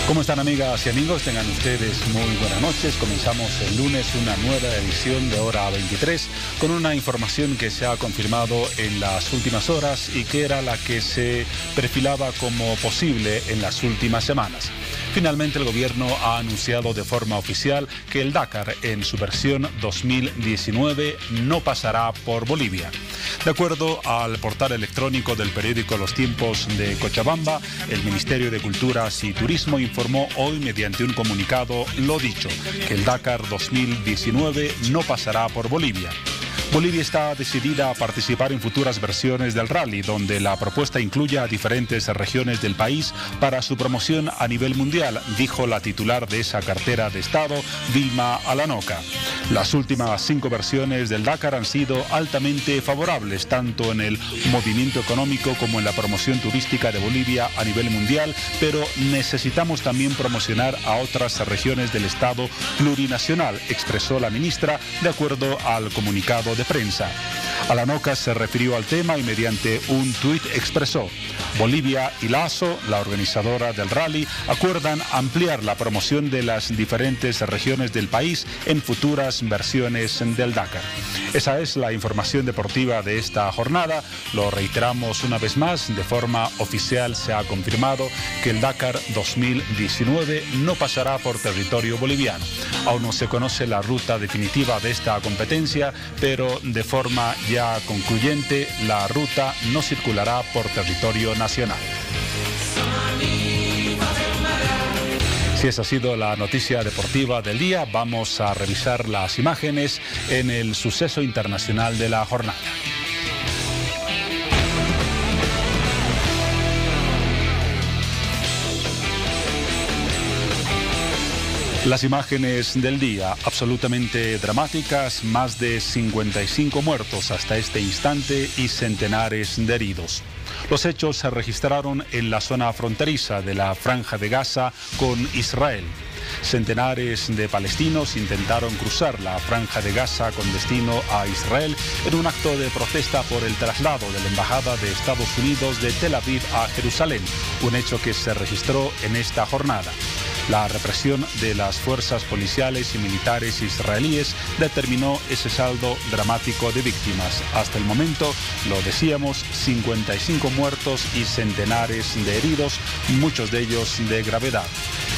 ¿Cómo están, amigas y amigos? Tengan ustedes muy buenas noches. Comenzamos el lunes una nueva edición de Hora 23 con una información que se ha confirmado en las últimas horas y que era la que se perfilaba como posible en las últimas semanas. Finalmente, el gobierno ha anunciado de forma oficial que el Dakar, en su versión 2019, no pasará por Bolivia. De acuerdo al portal electrónico del periódico Los Tiempos de Cochabamba, el Ministerio de Culturas y Turismo informó hoy mediante un comunicado lo dicho, que el Dakar 2019 no pasará por Bolivia. Bolivia está decidida a participar en futuras versiones del rally, donde la propuesta incluye a diferentes regiones del país para su promoción a nivel mundial, dijo la titular de esa cartera de Estado, Vilma Alanoca. Las últimas 5 versiones del Dakar han sido altamente favorables, tanto en el movimiento económico como en la promoción turística de Bolivia a nivel mundial, pero necesitamos también promocionar a otras regiones del Estado plurinacional, expresó la ministra, de acuerdo al comunicado de prensa. Alanoca se refirió al tema y mediante un tuit expresó: Bolivia y Lazo, la organizadora del rally, acuerdan ampliar la promoción de las diferentes regiones del país en futuras versiones del Dakar. Esa es la información deportiva de esta jornada. Lo reiteramos una vez más, de forma oficial se ha confirmado que el Dakar 2019 no pasará por territorio boliviano. Aún no se conoce la ruta definitiva de esta competencia, pero de forma ya concluyente, la ruta no circulará por territorio nacional. Si esa ha sido la noticia deportiva del día, vamos a revisar las imágenes en el suceso internacional de la jornada. Las imágenes del día, absolutamente dramáticas, más de 55 muertos hasta este instante y centenares de heridos. Los hechos se registraron en la zona fronteriza de la Franja de Gaza con Israel. Centenares de palestinos intentaron cruzar la Franja de Gaza con destino a Israel en un acto de protesta por el traslado de la Embajada de Estados Unidos de Tel Aviv a Jerusalén, un hecho que se registró en esta jornada. La represión de las fuerzas policiales y militares israelíes determinó ese saldo dramático de víctimas. Hasta el momento, lo decíamos, 55 muertos y centenares de heridos, muchos de ellos de gravedad.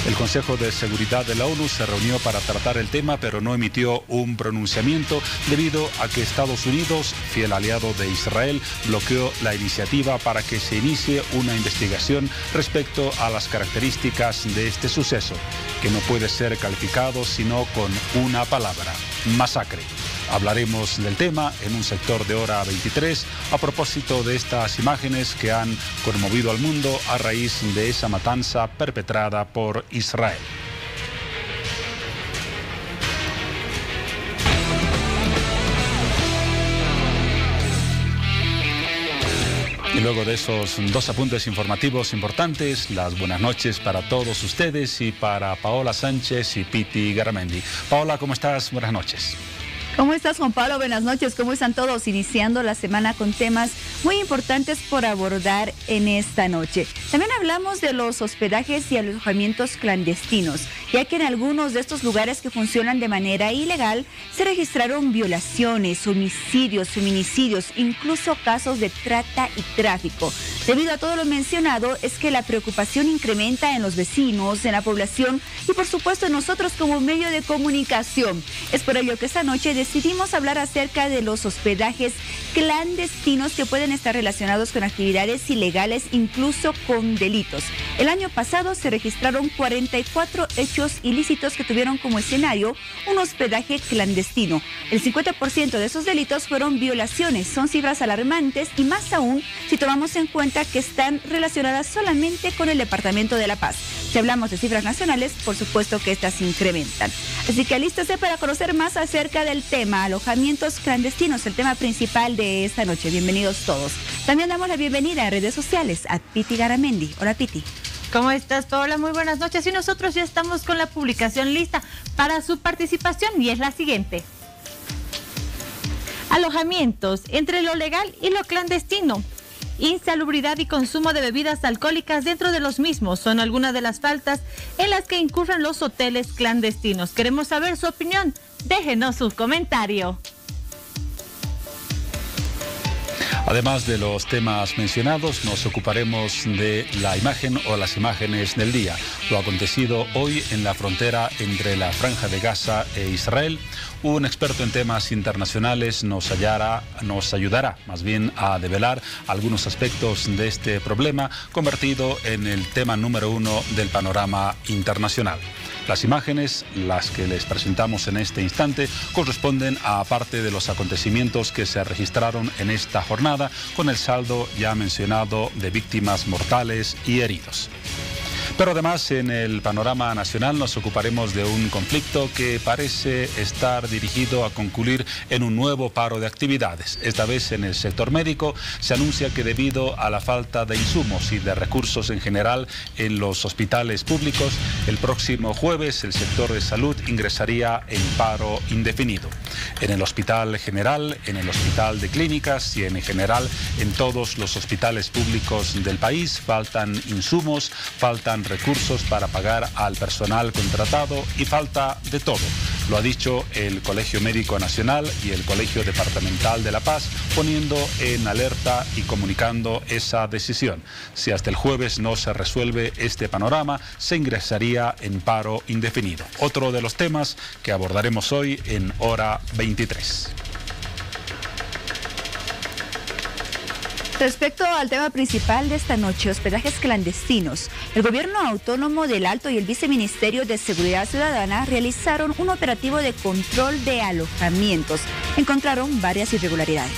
El Consejo de Seguridad de la ONU se reunió para tratar el tema, pero no emitió un pronunciamiento debido a que Estados Unidos, fiel aliado de Israel, bloqueó la iniciativa para que se inicie una investigación respecto a las características de este suceso, que no puede ser calificado sino con una palabra: masacre. Hablaremos del tema en un sector de Hora 23 a propósito de estas imágenes que han conmovido al mundo a raíz de esa matanza perpetrada por Israel. Y luego de esos 2 apuntes informativos importantes, las buenas noches para todos ustedes y para Paola Sánchez y Piti Garamendi. Paola, ¿cómo estás? Buenas noches. ¿Cómo estás, Juan Pablo? Buenas noches. ¿Cómo están todos? Iniciando la semana con temas muy importantes por abordar en esta noche. También hablamos de los hospedajes y alojamientos clandestinos, ya que en algunos de estos lugares que funcionan de manera ilegal se registraron violaciones, homicidios, feminicidios, incluso casos de trata y tráfico. Debido a todo lo mencionado, es que la preocupación incrementa en los vecinos, en la población y por supuesto en nosotros como medio de comunicación. Es por ello que esta noche decidimos hablar acerca de los hospedajes clandestinos que pueden estar relacionados con actividades ilegales, incluso con delitos. El año pasado se registraron 44 hechos ilícitos que tuvieron como escenario un hospedaje clandestino. El 50% de esos delitos fueron violaciones. Son cifras alarmantes y más aún si tomamos en cuenta que están relacionadas solamente con el Departamento de La Paz. Si hablamos de cifras nacionales, por supuesto que estas incrementan. Así que alístese para conocer más acerca del tema alojamientos clandestinos, el tema principal de esta noche. Bienvenidos todos. También damos la bienvenida a redes sociales a Piti Garamendi. Hola, Piti. ¿Cómo estás, Paola? Muy buenas noches. Y nosotros ya estamos con la publicación lista para su participación y es la siguiente. Alojamientos entre lo legal y lo clandestino. insalubridad y consumo de bebidas alcohólicas dentro de los mismos son algunas de las faltas en las que incurren los hoteles clandestinos. Queremos saber su opinión. Déjenos su comentario. Además de los temas mencionados, nos ocuparemos de la imagen o las imágenes del día. Lo acontecido hoy en la frontera entre la Franja de Gaza e Israel. Un experto en temas internacionales nos ayudará más bien a develar algunos aspectos de este problema, convertido en el tema número 1 del panorama internacional. Las imágenes, las que les presentamos en este instante, corresponden a parte de los acontecimientos que se registraron en esta jornada, con el saldo ya mencionado de víctimas mortales y heridos. Pero además, en el panorama nacional nos ocuparemos de un conflicto que parece estar dirigido a concluir en un nuevo paro de actividades. Esta vez en el sector médico se anuncia que debido a la falta de insumos y de recursos en general en los hospitales públicos, el próximo jueves el sector de salud ingresaría en paro indefinido. En el hospital general, en el hospital de clínicas y en general en todos los hospitales públicos del país faltan insumos, faltan recursos para pagar al personal contratado y falta de todo. Lo ha dicho el Colegio Médico Nacional y el Colegio Departamental de La Paz, poniendo en alerta y comunicando esa decisión. Si hasta el jueves no se resuelve este panorama, se ingresaría en paro indefinido. Otro de los temas que abordaremos hoy en Hora 23. Respecto al tema principal de esta noche, hospedajes clandestinos, el Gobierno Autónomo del Alto y el Viceministerio de Seguridad Ciudadana realizaron un operativo de control de alojamientos. Encontraron varias irregularidades.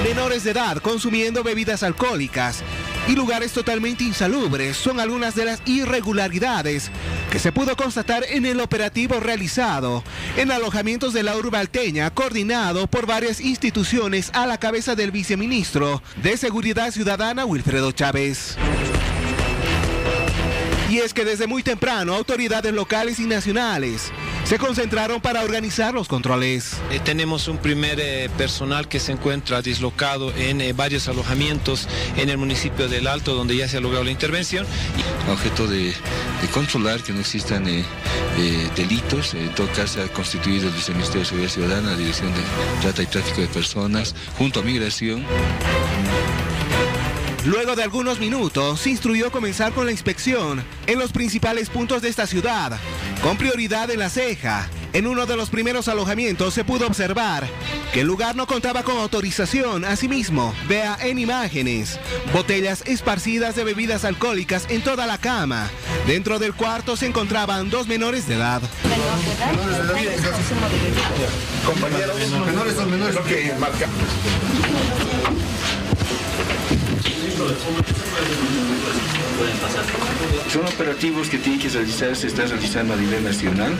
Menores de edad consumiendo bebidas alcohólicas y lugares totalmente insalubres son algunas de las irregularidades que se pudo constatar en el operativo realizado en alojamientos de la urbe alteña, coordinado por varias instituciones a la cabeza del viceministro de Seguridad Ciudadana, Wilfredo Chávez. Y es que desde muy temprano autoridades locales y nacionales se concentraron para organizar los controles. Tenemos un primer personal que se encuentra dislocado en varios alojamientos en el municipio del Alto, donde ya se ha logrado la intervención. Objeto de controlar que no existan delitos. En todo caso se ha constituido el Viceministerio de Seguridad Ciudadana, la Dirección de Trata y Tráfico de Personas, junto a Migración. Luego de algunos minutos, se instruyó comenzar con la inspección en los principales puntos de esta ciudad, con prioridad en La Ceja. En uno de los primeros alojamientos se pudo observar que el lugar no contaba con autorización. Asimismo, vea en imágenes, botellas esparcidas de bebidas alcohólicas en toda la cama. Dentro del cuarto se encontraban 2 menores de edad. Compañeros, menores son menores lo que marca. Son operativos que tienen que realizar, se están realizando a nivel nacional.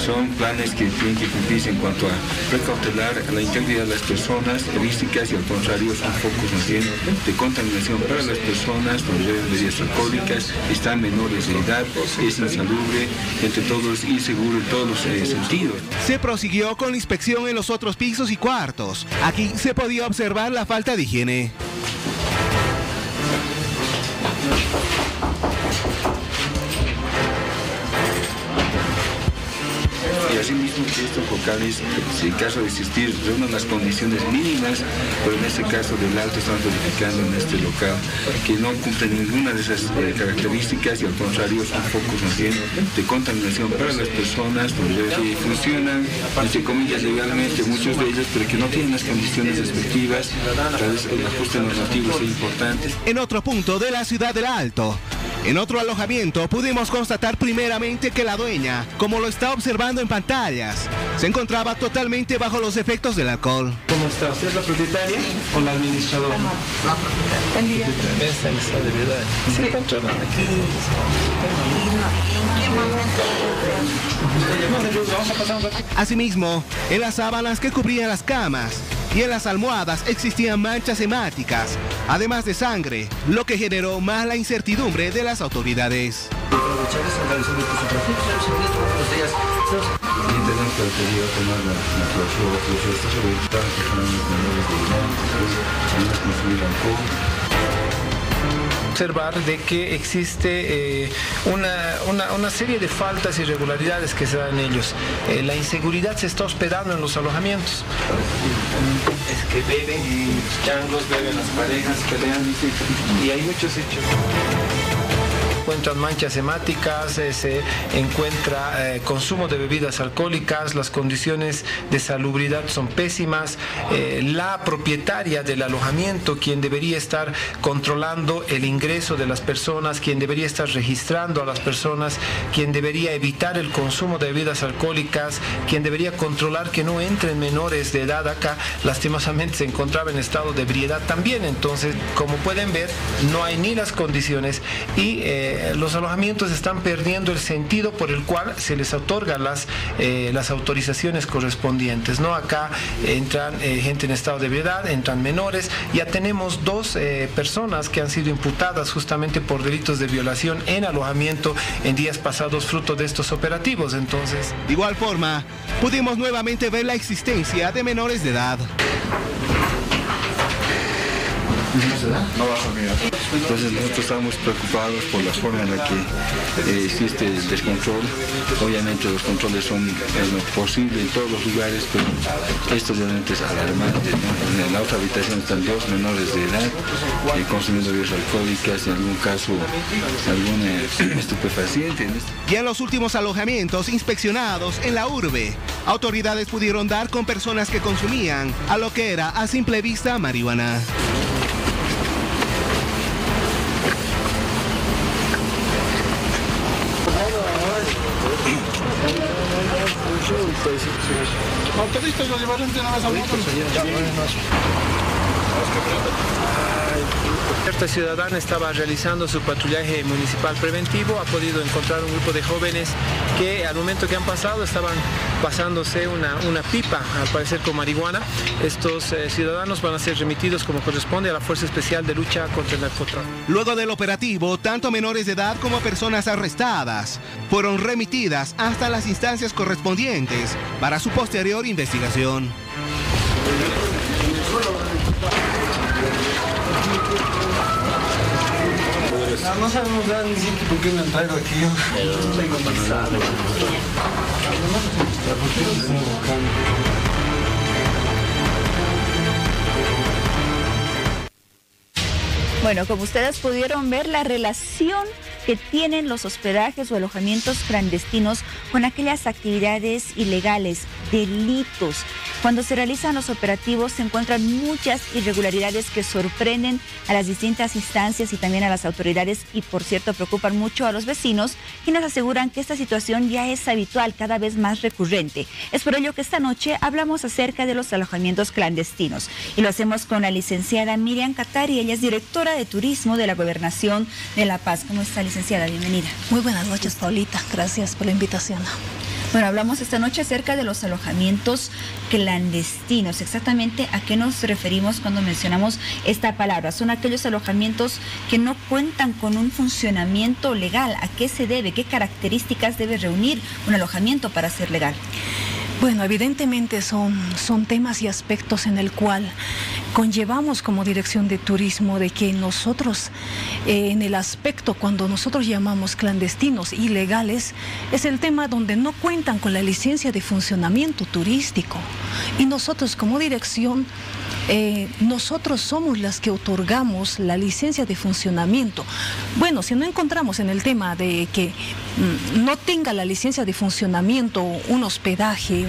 Son planes que tienen que cumplirse en cuanto a precautelar la integridad de las personas turísticas y al contrario son focos más bien de contaminación para las personas donde beben bebidas alcohólicas, están menores de edad, es insalubre, entre todos inseguro en todos los sentidos. Se prosiguió con la inspección en los otros pisos y cuartos. Aquí se podía observar la falta de higiene. Y asimismo que estos locales, si en caso de existir, reúnan las condiciones mínimas, pero en este caso del Alto estamos verificando en este local que no cumplen ninguna de esas características y al contrario son focos más bien de contaminación para las personas, donde funcionan, entre comillas, legalmente muchos de ellos, pero que no tienen las condiciones respectivas. Tal vez el ajuste normativo es importante. En otro punto de la ciudad del Alto, en otro alojamiento pudimos constatar primeramente que la dueña, como lo está observando en pantallas, se encontraba totalmente bajo los efectos del alcohol. ¿Cómo está? ¿Usted es la propietaria o la administradora? La propietaria. ¿Se encontraban aquí? Asimismo, en las sábanas que cubrían las camas, y en las almohadas existían manchas hemáticas, además de sangre, lo que generó más la incertidumbre de las autoridades. Observar de que existe una serie de faltas y irregularidades que se dan en ellos. La inseguridad se está hospedando en los alojamientos. Es que beben changos, beben las parejas, pelean y hay muchos hechos. Encuentran manchas hemáticas, se encuentra consumo de bebidas alcohólicas, las condiciones de salubridad son pésimas. La propietaria del alojamiento, quien debería estar controlando el ingreso de las personas, quien debería estar registrando a las personas, quien debería evitar el consumo de bebidas alcohólicas, quien debería controlar que no entren menores de edad acá, lastimosamente se encontraba en estado de ebriedad también. Entonces, como pueden ver, no hay ni las condiciones y los alojamientos están perdiendo el sentido por el cual se les otorgan las autorizaciones correspondientes, ¿no? Acá entran gente en estado de ebriedad, entran menores. Ya tenemos 2 personas que han sido imputadas justamente por delitos de violación en alojamiento en días pasados fruto de estos operativos. Entonces, de igual forma, pudimos nuevamente ver la existencia de menores de edad. Entonces nosotros estamos preocupados por la forma en la que existe el descontrol. Obviamente los controles son posibles en todos los lugares, pero esto realmente es alarmante, ¿no? En la otra habitación están 2 menores de edad consumiendo bebidas alcohólicas, en algún caso algún estupefaciente. Y en los últimos alojamientos inspeccionados en la urbe, autoridades pudieron dar con personas que consumían a lo que era a simple vista marihuana. Autoristas lo llevaron de una vez al motor. Esta ciudadana estaba realizando su patrullaje municipal preventivo, ha podido encontrar un grupo de jóvenes que al momento que han pasado estaban pasándose una pipa, al parecer con marihuana. Estos ciudadanos van a ser remitidos como corresponde a la Fuerza Especial de Lucha contra el Narcotráfico. Luego del operativo, tanto menores de edad como personas arrestadas fueron remitidas hasta las instancias correspondientes para su posterior investigación. No sabemos ni siquiera por qué me han traído aquí. No tengo pasado. Bueno, como ustedes pudieron ver, la relación que tienen los hospedajes o alojamientos clandestinos con aquellas actividades ilegales, delitos. Cuando se realizan los operativos se encuentran muchas irregularidades que sorprenden a las distintas instancias y también a las autoridades y, por cierto, preocupan mucho a los vecinos, quienes aseguran que esta situación ya es habitual, cada vez más recurrente. Es por ello que esta noche hablamos acerca de los alojamientos clandestinos y lo hacemos con la licenciada Miriam Catari. Ella es directora de turismo de la Gobernación de La Paz. ¿Cómo está, licenciada? Bienvenida. Muy buenas noches, Paulita. Gracias por la invitación. Bueno, hablamos esta noche acerca de los alojamientos clandestinos. Exactamente a qué nos referimos cuando mencionamos esta palabra. Son aquellos alojamientos que no cuentan con un funcionamiento legal. ¿A qué se debe? ¿Qué características debe reunir un alojamiento para ser legal? Bueno, evidentemente son temas y aspectos en el cual conllevamos como Dirección de Turismo de que nosotros, en el aspecto cuando nosotros llamamos clandestinos, ilegales, es el tema donde no cuentan con la licencia de funcionamiento turístico. Y nosotros como dirección, nosotros somos las que otorgamos la licencia de funcionamiento. Bueno, si no encontramos en el tema de que no tenga la licencia de funcionamiento un hospedaje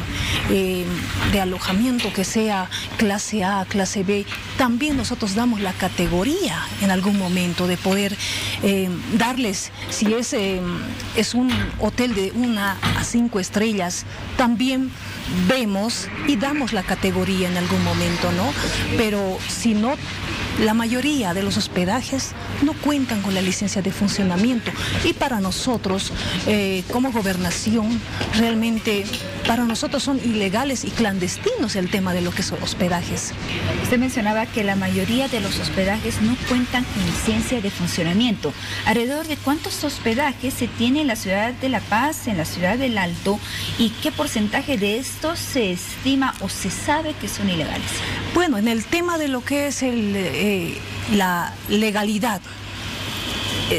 de alojamiento que sea clase A, clase B, también nosotros damos la categoría en algún momento de poder darles, si es un hotel de 1 a 5 estrellas, también vemos y damos la categoría en algún momento, ¿no? Pero si no la mayoría de los hospedajes no cuentan con la licencia de funcionamiento y para nosotros, como gobernación, realmente para nosotros son ilegales y clandestinos el tema de lo que son hospedajes. Usted mencionaba que la mayoría de los hospedajes no cuentan con licencia de funcionamiento. ¿Alrededor de cuántos hospedajes se tiene en la ciudad de La Paz, en la ciudad del Alto, y qué porcentaje de estos se estima o se sabe que son ilegales? Bueno, en el tema de lo que es la legalidad,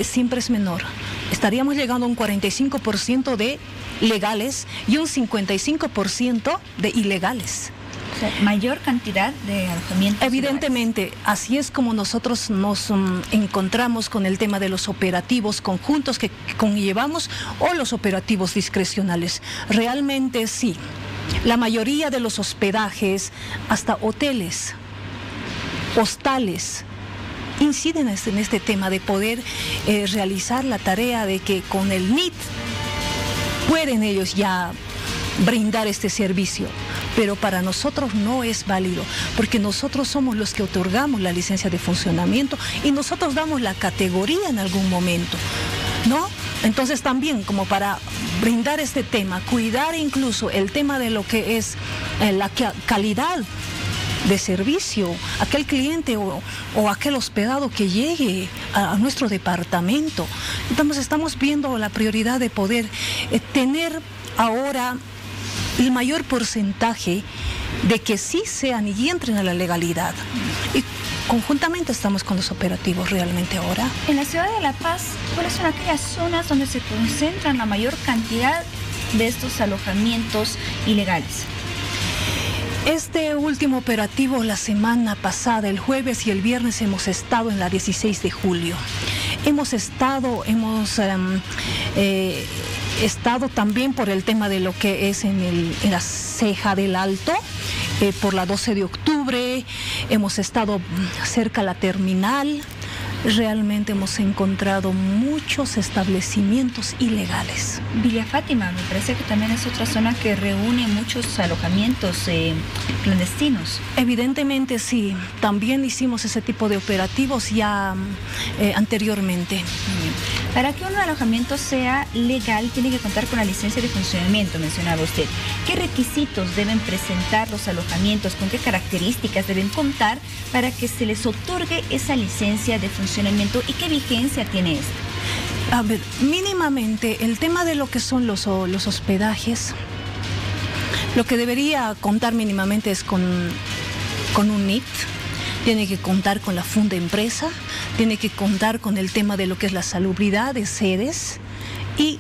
siempre es menor. Estaríamos llegando a un 45% de legales y un 55% de ilegales. O sea, mayor cantidad de alojamientos. Evidentemente, ilegales. así es como nosotros nos encontramos con el tema de los operativos conjuntos que conllevamos o los operativos discrecionales. Realmente sí, la mayoría de los hospedajes, hasta hoteles, hostales, inciden en este tema de poder realizar la tarea de que con el NIT pueden ellos ya brindar este servicio, pero para nosotros no es válido, porque nosotros somos los que otorgamos la licencia de funcionamiento y nosotros damos la categoría en algún momento, ¿no? Entonces también como para brindar este tema, cuidar incluso el tema de lo que es la calidad de servicio, aquel cliente o aquel hospedado que llegue a nuestro departamento. Entonces estamos viendo la prioridad de poder tener ahora el mayor porcentaje de que sí sean y entren a la legalidad. Y conjuntamente estamos con los operativos realmente ahora. En la ciudad de La Paz, ¿cuáles son aquellas zonas donde se concentran la mayor cantidad de estos alojamientos ilegales? Este último operativo la semana pasada, el jueves y el viernes, hemos estado en la 16 de julio. Hemos estado también por el tema de lo que es en la Ceja del Alto, por la 12 de octubre, hemos estado cerca a la terminal. Realmente hemos encontrado muchos establecimientos ilegales. Villa Fátima, me parece que también es otra zona que reúne muchos alojamientos clandestinos. Evidentemente sí, también hicimos ese tipo de operativos ya anteriormente. Para que un alojamiento sea legal, tiene que contar con la licencia de funcionamiento, mencionaba usted. ¿Qué requisitos deben presentar los alojamientos? ¿Con qué características deben contar para que se les otorgue esa licencia de funcionamiento? ¿Y qué vigencia tiene esto? A ver, mínimamente el tema de lo que son los hospedajes, lo que debería contar mínimamente es con un NIT. Tiene que contar con la funda empresa, tiene que contar con el tema de lo que es la salubridad de sedes y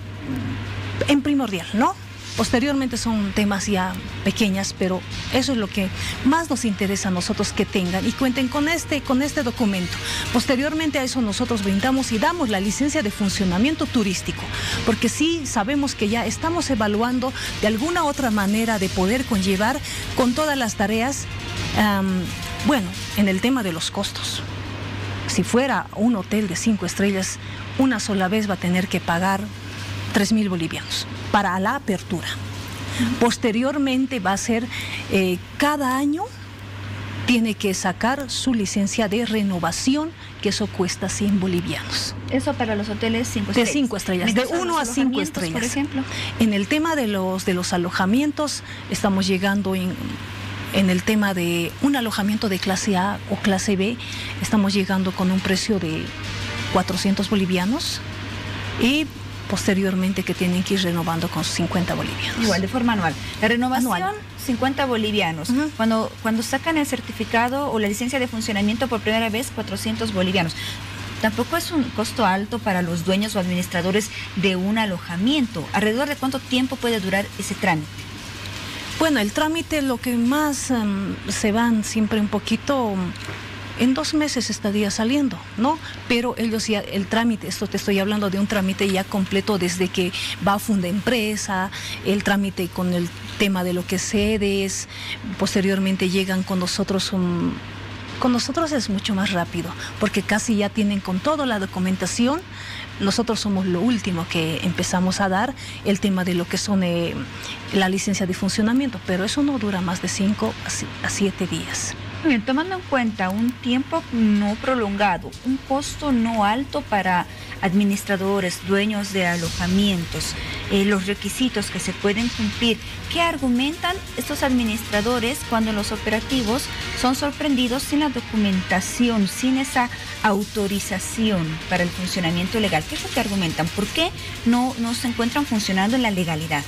en primordial, ¿no? Posteriormente son temas ya pequeñas, pero eso es lo que más nos interesa a nosotros que tengan y cuenten con este documento. Posteriormente a eso nosotros brindamos y damos la licencia de funcionamiento turístico, porque sí sabemos que ya estamos evaluando de alguna otra manera de poder conllevar con todas las tareas. Bueno, en el tema de los costos, si fuera un hotel de 5 estrellas, una sola vez va a tener que pagar 3.000 bolivianos para la apertura. Posteriormente va a ser, cada año tiene que sacar su licencia de renovación, que eso cuesta 100 bolivianos. Eso para los hoteles 5 estrellas. De 5 estrellas, de 1 a 5 estrellas. Por ejemplo. En el tema de los alojamientos, estamos llegando en el tema de un alojamiento de clase A o clase B, estamos llegando con un precio de 400 bolivianos y posteriormente que tienen que ir renovando con 50 bolivianos. Igual, de forma anual. La renovación, anual. 50 bolivianos. Cuando sacan el certificado o la licencia de funcionamiento por primera vez, 400 bolivianos. Tampoco es un costo alto para los dueños o administradores de un alojamiento. ¿Alrededor de cuánto tiempo puede durar ese trámite? Bueno, el trámite, lo que más se van siempre un poquito, en 2 meses estaría saliendo, ¿no? Pero ellos ya, el trámite, esto te estoy hablando de un trámite ya completo desde que va a funda empresa, el trámite con el tema de lo que sedes, posteriormente llegan con nosotros con nosotros es mucho más rápido, porque casi ya tienen con toda la documentación. Nosotros somos lo último que empezamos a dar, el tema de lo que son la licencia de funcionamiento, pero eso no dura más de 5 a 7 días. Muy bien, tomando en cuenta un tiempo no prolongado, un costo no alto para administradores, dueños de alojamientos, los requisitos que se pueden cumplir, ¿qué argumentan estos administradores cuando los operativos son sorprendidos sin la documentación, sin esa autorización para el funcionamiento legal? ¿Qué es lo que argumentan? ¿Por qué no se encuentran funcionando en la legalidad?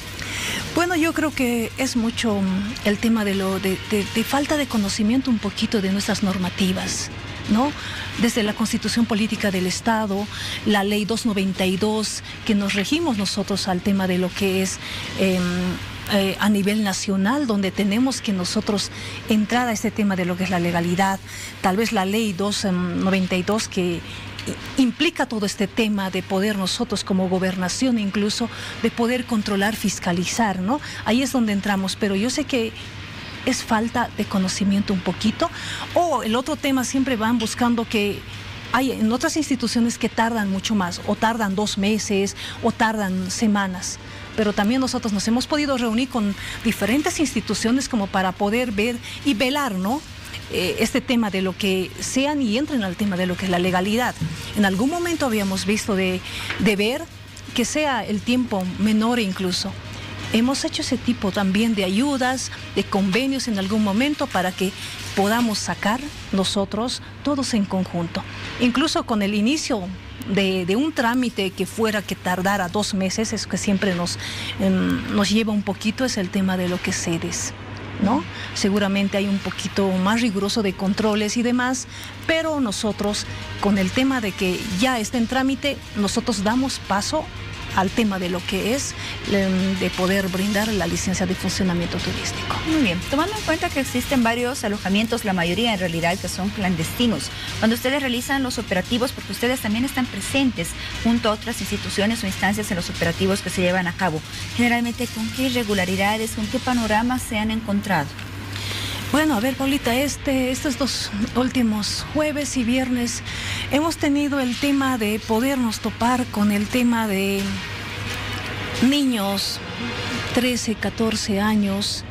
Bueno, yo creo que es mucho el tema de falta de conocimiento un poquito de nuestras normativas, ¿no? Desde la Constitución Política del Estado, la Ley 292, que nos regimos nosotros al tema de lo que es a nivel nacional, donde tenemos que nosotros entrar a este tema de lo que es la legalidad. Tal vez la Ley 292 que implica todo este tema de poder nosotros como gobernación, incluso de poder controlar, fiscalizar, ¿no? Ahí es donde entramos, pero yo sé que es falta de conocimiento un poquito. O el otro tema, siempre van buscando que hay en otras instituciones que tardan mucho más, o tardan 2 meses, o tardan semanas. Pero también nosotros nos hemos podido reunir con diferentes instituciones como para poder ver y velar, ¿no? Este tema de lo que sean y entren al tema de lo que es la legalidad. En algún momento habíamos visto de ver que sea el tiempo menor incluso. Hemos hecho ese tipo también de ayudas, de convenios en algún momento para que podamos sacar nosotros todos en conjunto. Incluso con el inicio de un trámite que tardara 2 meses, es que siempre nos lleva un poquito, es el tema de lo que sedes, ¿no? Seguramente hay un poquito más riguroso de controles y demás, pero nosotros con el tema de que ya está en trámite, nosotros damos paso al tema de lo que es de poder brindar la licencia de funcionamiento turístico. Muy bien, tomando en cuenta que existen varios alojamientos, la mayoría en realidad que son clandestinos, cuando ustedes realizan los operativos, porque ustedes también están presentes junto a otras instituciones o instancias en los operativos que se llevan a cabo, generalmente ¿con qué irregularidades, con qué panoramas se han encontrado? Bueno, a ver, Paulita, estos 2 últimos jueves y viernes hemos tenido el tema de podernos topar con el tema de niños, 13, 14 años,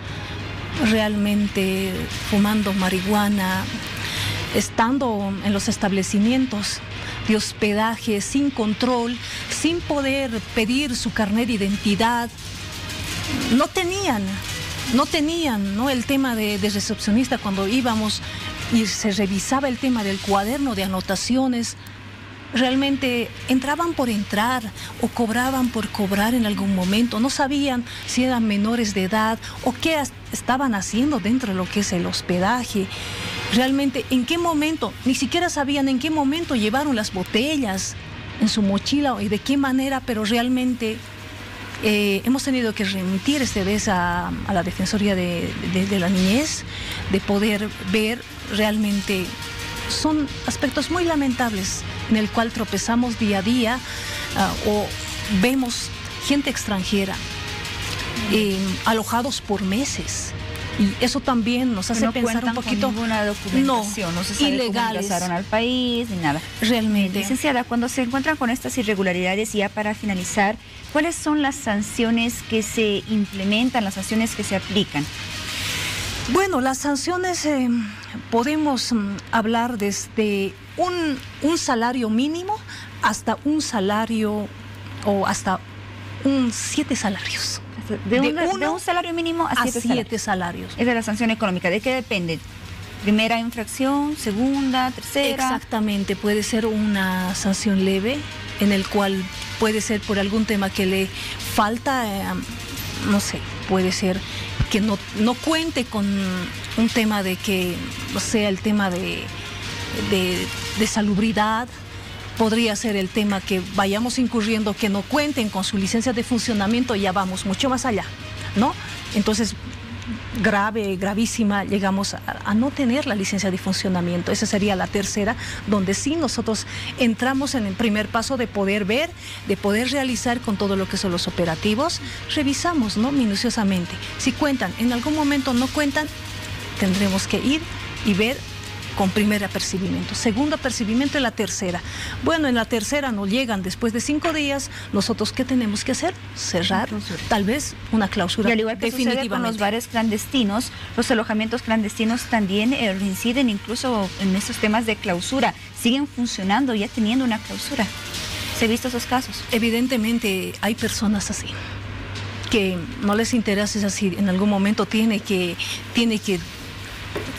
realmente fumando marihuana, estando en los establecimientos de hospedaje sin control, sin poder pedir su carnet de identidad. No tenían, ¿no? El tema de recepcionista cuando íbamos y se revisaba el tema del cuaderno de anotaciones. Realmente entraban por entrar o cobraban por cobrar en algún momento. No sabían si eran menores de edad o qué estaban haciendo dentro de lo que es el hospedaje. Realmente en qué momento, ni siquiera sabían en qué momento llevaron las botellas en su mochila y de qué manera, pero realmente hemos tenido que remitir vez a la Defensoría de la Niñez, de poder ver realmente. Son aspectos muy lamentables en el cual tropezamos día a día o vemos gente extranjera alojados por meses. Y eso también nos hace pensar un poquito. Con ninguna documentación, no se sabe ilegales. Cómo ingresaron al país ni nada. Realmente. Licenciada, cuando se encuentran con estas irregularidades, ya para finalizar, ¿cuáles son las sanciones que se implementan, las sanciones que se aplican? Bueno, las sanciones podemos hablar desde un salario mínimo hasta un salario o hasta 7 salarios. De un salario mínimo a 7 salarios. Es de la sanción económica. ¿De qué depende? ¿Primera infracción, segunda, tercera? Exactamente, puede ser una sanción leve, en el cual puede ser por algún tema que le falta, no sé, puede ser que no cuente con un tema de que sea el tema de salubridad. Podría ser el tema que vayamos incurriendo, que no cuenten con su licencia de funcionamiento, ya vamos mucho más allá, ¿no? Entonces, gravísima, llegamos a no tener la licencia de funcionamiento. Esa sería la tercera, donde sí nosotros entramos en el primer paso de poder ver, de poder realizar con todo lo que son los operativos. Revisamos, ¿no? Minuciosamente. Si cuentan, en algún momento no cuentan, tendremos que ir y ver con primer apercibimiento, segundo apercibimiento y la tercera. Bueno, en la tercera no llegan después de 5 días, nosotros ¿qué tenemos que hacer? Cerrar, tal vez una clausura. Y al igual que sucede con los bares clandestinos, los alojamientos clandestinos también reinciden incluso en estos temas de clausura, siguen funcionando ya teniendo una clausura. ¿Se han visto esos casos? Evidentemente hay personas así, que no les interesa si en algún momento tiene que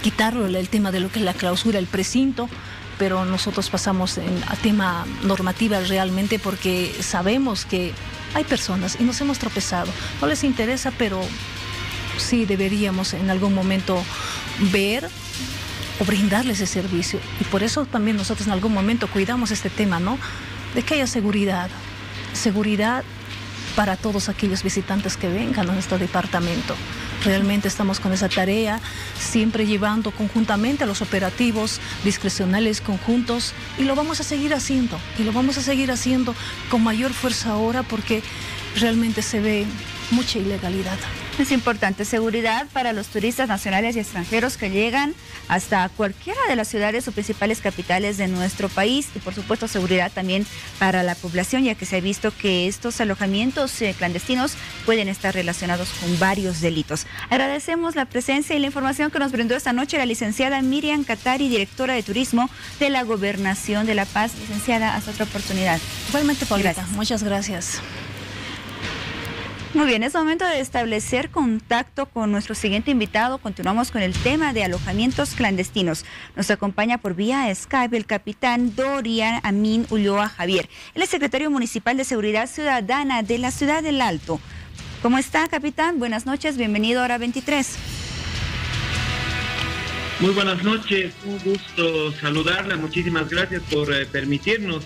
quitarlo el tema de lo que es la clausura, el precinto, pero nosotros pasamos a tema normativa realmente porque sabemos que hay personas y nos hemos tropezado. No les interesa, pero sí deberíamos en algún momento ver o brindarles ese servicio. Y por eso también nosotros en algún momento cuidamos este tema, ¿no? De que haya seguridad para todos aquellos visitantes que vengan a nuestro departamento. Realmente estamos con esa tarea, siempre llevando conjuntamente a los operativos discrecionales conjuntos y lo vamos a seguir haciendo. Y lo vamos a seguir haciendo con mayor fuerza ahora porque realmente se ve mucha ilegalidad. Es importante seguridad para los turistas nacionales y extranjeros que llegan hasta cualquiera de las ciudades o principales capitales de nuestro país y por supuesto seguridad también para la población, ya que se ha visto que estos alojamientos clandestinos pueden estar relacionados con varios delitos. Agradecemos la presencia y la información que nos brindó esta noche la licenciada Miriam Katari, directora de Turismo de la Gobernación de La Paz. Licenciada, hasta otra oportunidad. Igualmente, Paulita, muchas gracias. Muy bien, es momento de establecer contacto con nuestro siguiente invitado. Continuamos con el tema de alojamientos clandestinos. Nos acompaña por vía Skype el capitán Dorian Amin Ulloa Javier. Él es secretario municipal de Seguridad Ciudadana de la Ciudad del Alto. ¿Cómo está, capitán? Buenas noches, bienvenido a Hora 23. Muy buenas noches, un gusto saludarla. Muchísimas gracias por permitirnos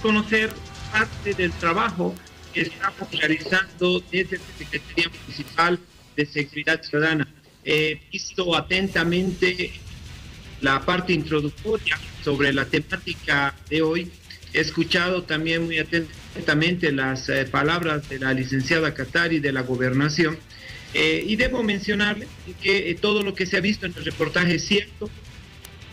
conocer parte del trabajo que estamos realizando desde la Secretaría Municipal de Seguridad Ciudadana. He visto atentamente la parte introductoria sobre la temática de hoy. He escuchado también muy atentamente las palabras de la licenciada Katari de la Gobernación. Y debo mencionarle que todo lo que se ha visto en el reportaje es cierto.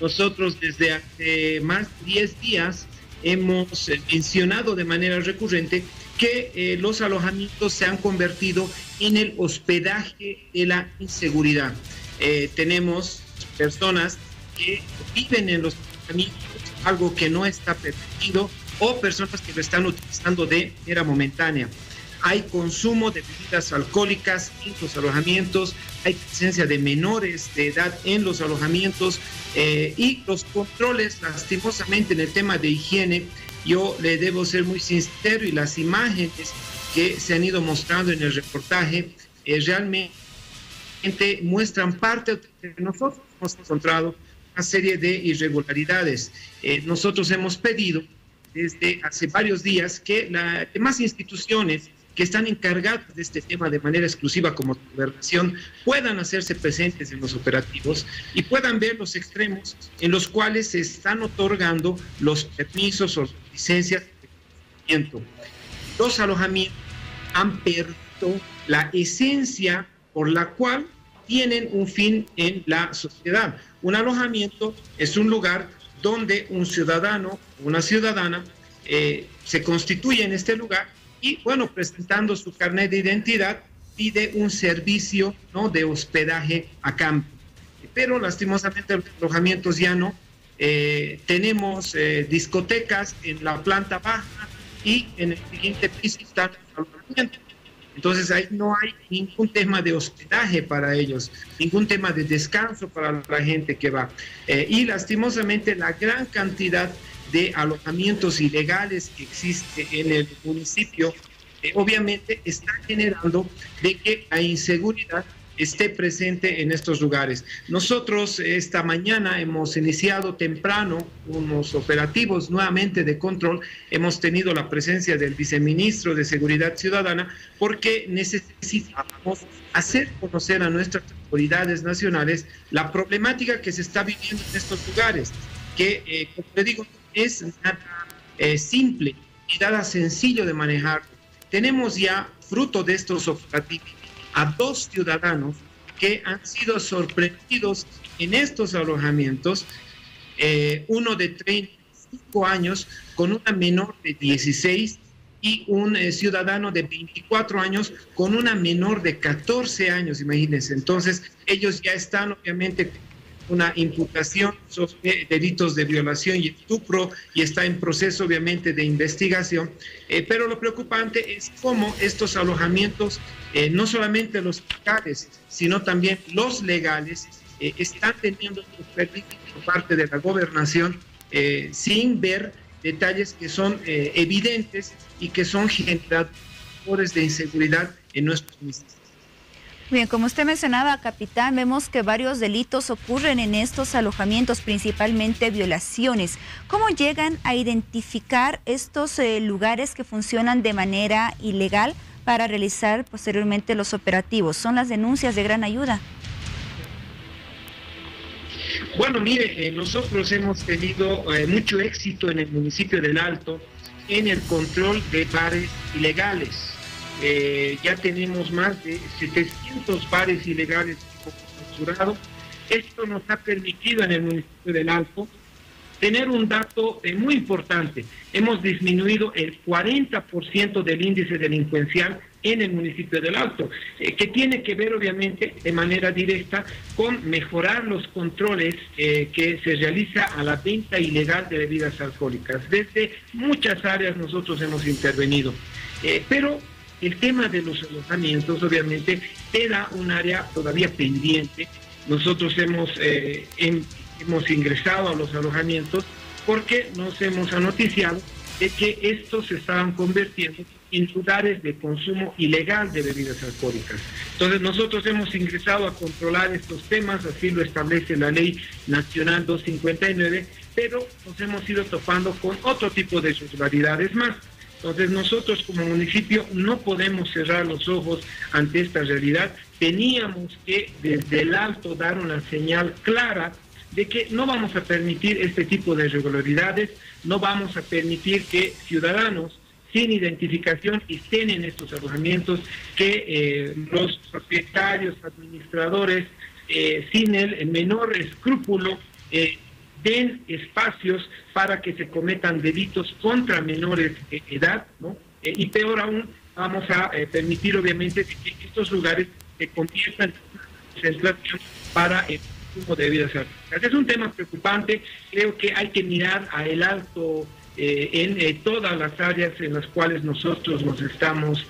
Nosotros desde hace más de 10 días hemos mencionado de manera recurrente que los alojamientos se han convertido en el hospedaje de la inseguridad. Tenemos personas que viven en los alojamientos, algo que no está permitido, o personas que lo están utilizando de manera momentánea. Hay consumo de bebidas alcohólicas en los alojamientos, hay presencia de menores de edad en los alojamientos y los controles, lastimosamente, en el tema de higiene. Yo le debo ser muy sincero y las imágenes que se han ido mostrando en el reportaje realmente muestran parte de lo que nosotros hemos encontrado, una serie de irregularidades. Nosotros hemos pedido desde hace varios días que las demás instituciones que están encargadas de este tema de manera exclusiva como Gobernación puedan hacerse presentes en los operativos y puedan ver los extremos en los cuales se están otorgando los permisos o licencias de alojamiento. Los alojamientos han perdido la esencia por la cual tienen un fin en la sociedad. Un alojamiento es un lugar donde un ciudadano, una ciudadana se constituye en este lugar y, bueno, presentando su carnet de identidad, pide un servicio, ¿no?, de hospedaje a cambio. Pero lastimosamente los alojamientos ya no. Tenemos discotecas en la planta baja y en el siguiente piso están los alojamientos. Entonces ahí no hay ningún tema de hospedaje para ellos, ningún tema de descanso para la gente que va. Y lastimosamente la gran cantidad de alojamientos ilegales que existe en el municipio, obviamente está generando de que la inseguridad esté presente en estos lugares. Nosotros esta mañana hemos iniciado temprano unos operativos nuevamente de control. Hemos tenido la presencia del viceministro de Seguridad Ciudadana porque necesitamos hacer conocer a nuestras autoridades nacionales la problemática que se está viviendo en estos lugares, que, como le digo, es nada simple y nada sencillo de manejar. Tenemos ya, fruto de estos operativos, a 2 ciudadanos que han sido sorprendidos en estos alojamientos, uno de 35 años con una menor de 16 y un ciudadano de 24 años con una menor de 14 años, imagínense. Entonces, ellos ya están obviamente con una imputación sobre delitos de violación y estupro y está en proceso obviamente de investigación. Pero lo preocupante es cómo estos alojamientos, no solamente los fiscales, sino también los legales, están teniendo permisos por parte de la gobernación sin ver detalles que son evidentes y que son generadores de inseguridad en nuestros municipios. Bien, como usted mencionaba, capitán, vemos que varios delitos ocurren en estos alojamientos, principalmente violaciones. ¿Cómo llegan a identificar estos lugares que funcionan de manera ilegal para realizar posteriormente los operativos? ¿Son las denuncias de gran ayuda? Bueno, mire, nosotros hemos tenido mucho éxito en el municipio del Alto en el control de bares ilegales. Ya tenemos más de 700 bares ilegales clausurados. Esto nos ha permitido en el municipio del Alto tener un dato muy importante. Hemos disminuido el 40% del índice delincuencial en el municipio del Alto, que tiene que ver obviamente de manera directa con mejorar los controles que se realiza a la venta ilegal de bebidas alcohólicas. Desde muchas áreas nosotros hemos intervenido, pero el tema de los alojamientos obviamente era un área todavía pendiente. Nosotros hemos ingresado a los alojamientos porque nos hemos anoticiado de que estos se estaban convirtiendo en lugares de consumo ilegal de bebidas alcohólicas. Entonces nosotros hemos ingresado a controlar estos temas, así lo establece la Ley Nacional 259, pero nos hemos ido topando con otro tipo de irregularidades más. Entonces nosotros como municipio no podemos cerrar los ojos ante esta realidad. Teníamos que desde el Alto dar una señal clara de que no vamos a permitir este tipo de irregularidades, no vamos a permitir que ciudadanos sin identificación estén en estos alojamientos, que los propietarios, administradores, sin el menor escrúpulo, den espacios para que se cometan delitos contra menores de edad, ¿no? Y peor aún, vamos a permitir obviamente que estos lugares se conviertan en una concentración para el consumo de bebidas alcohólicas. Es un tema preocupante, creo que hay que mirar a el Alto en todas las áreas en las cuales nosotros nos estamos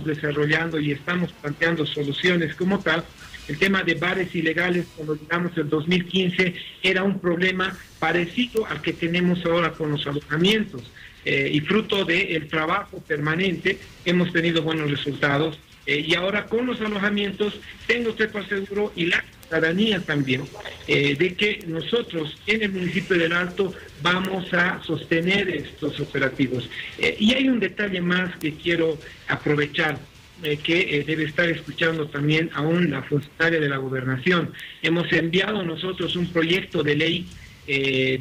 desarrollando y estamos planteando soluciones como tal. El tema de bares ilegales, cuando llegamos el 2015, era un problema parecido al que tenemos ahora con los alojamientos. Y fruto del trabajo permanente hemos tenido buenos resultados. Y ahora con los alojamientos, tengo usted por seguro, y la ciudadanía también, de que nosotros en el municipio del Alto vamos a sostener estos operativos. Y hay un detalle más que quiero aprovechar, que debe estar escuchando también aún la funcionaria de la gobernación. Hemos enviado nosotros un proyecto de ley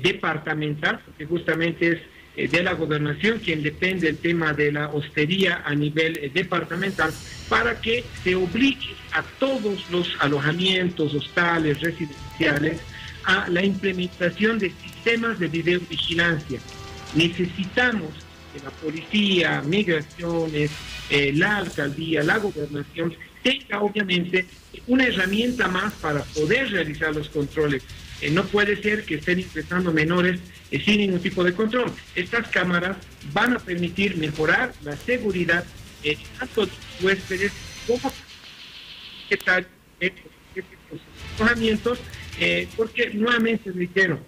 departamental, que justamente es de la gobernación, quien depende del tema de la hostería a nivel departamental, para que se obligue a todos los alojamientos, hostales, residenciales, a la implementación de sistemas de videovigilancia. Necesitamos que la policía, migraciones, la alcaldía, la gobernación, tenga obviamente una herramienta más para poder realizar los controles. No puede ser que estén ingresando menores sin ningún tipo de control. Estas cámaras van a permitir mejorar la seguridad tanto de los huéspedes como de los alojamientos, porque nuevamente reitero,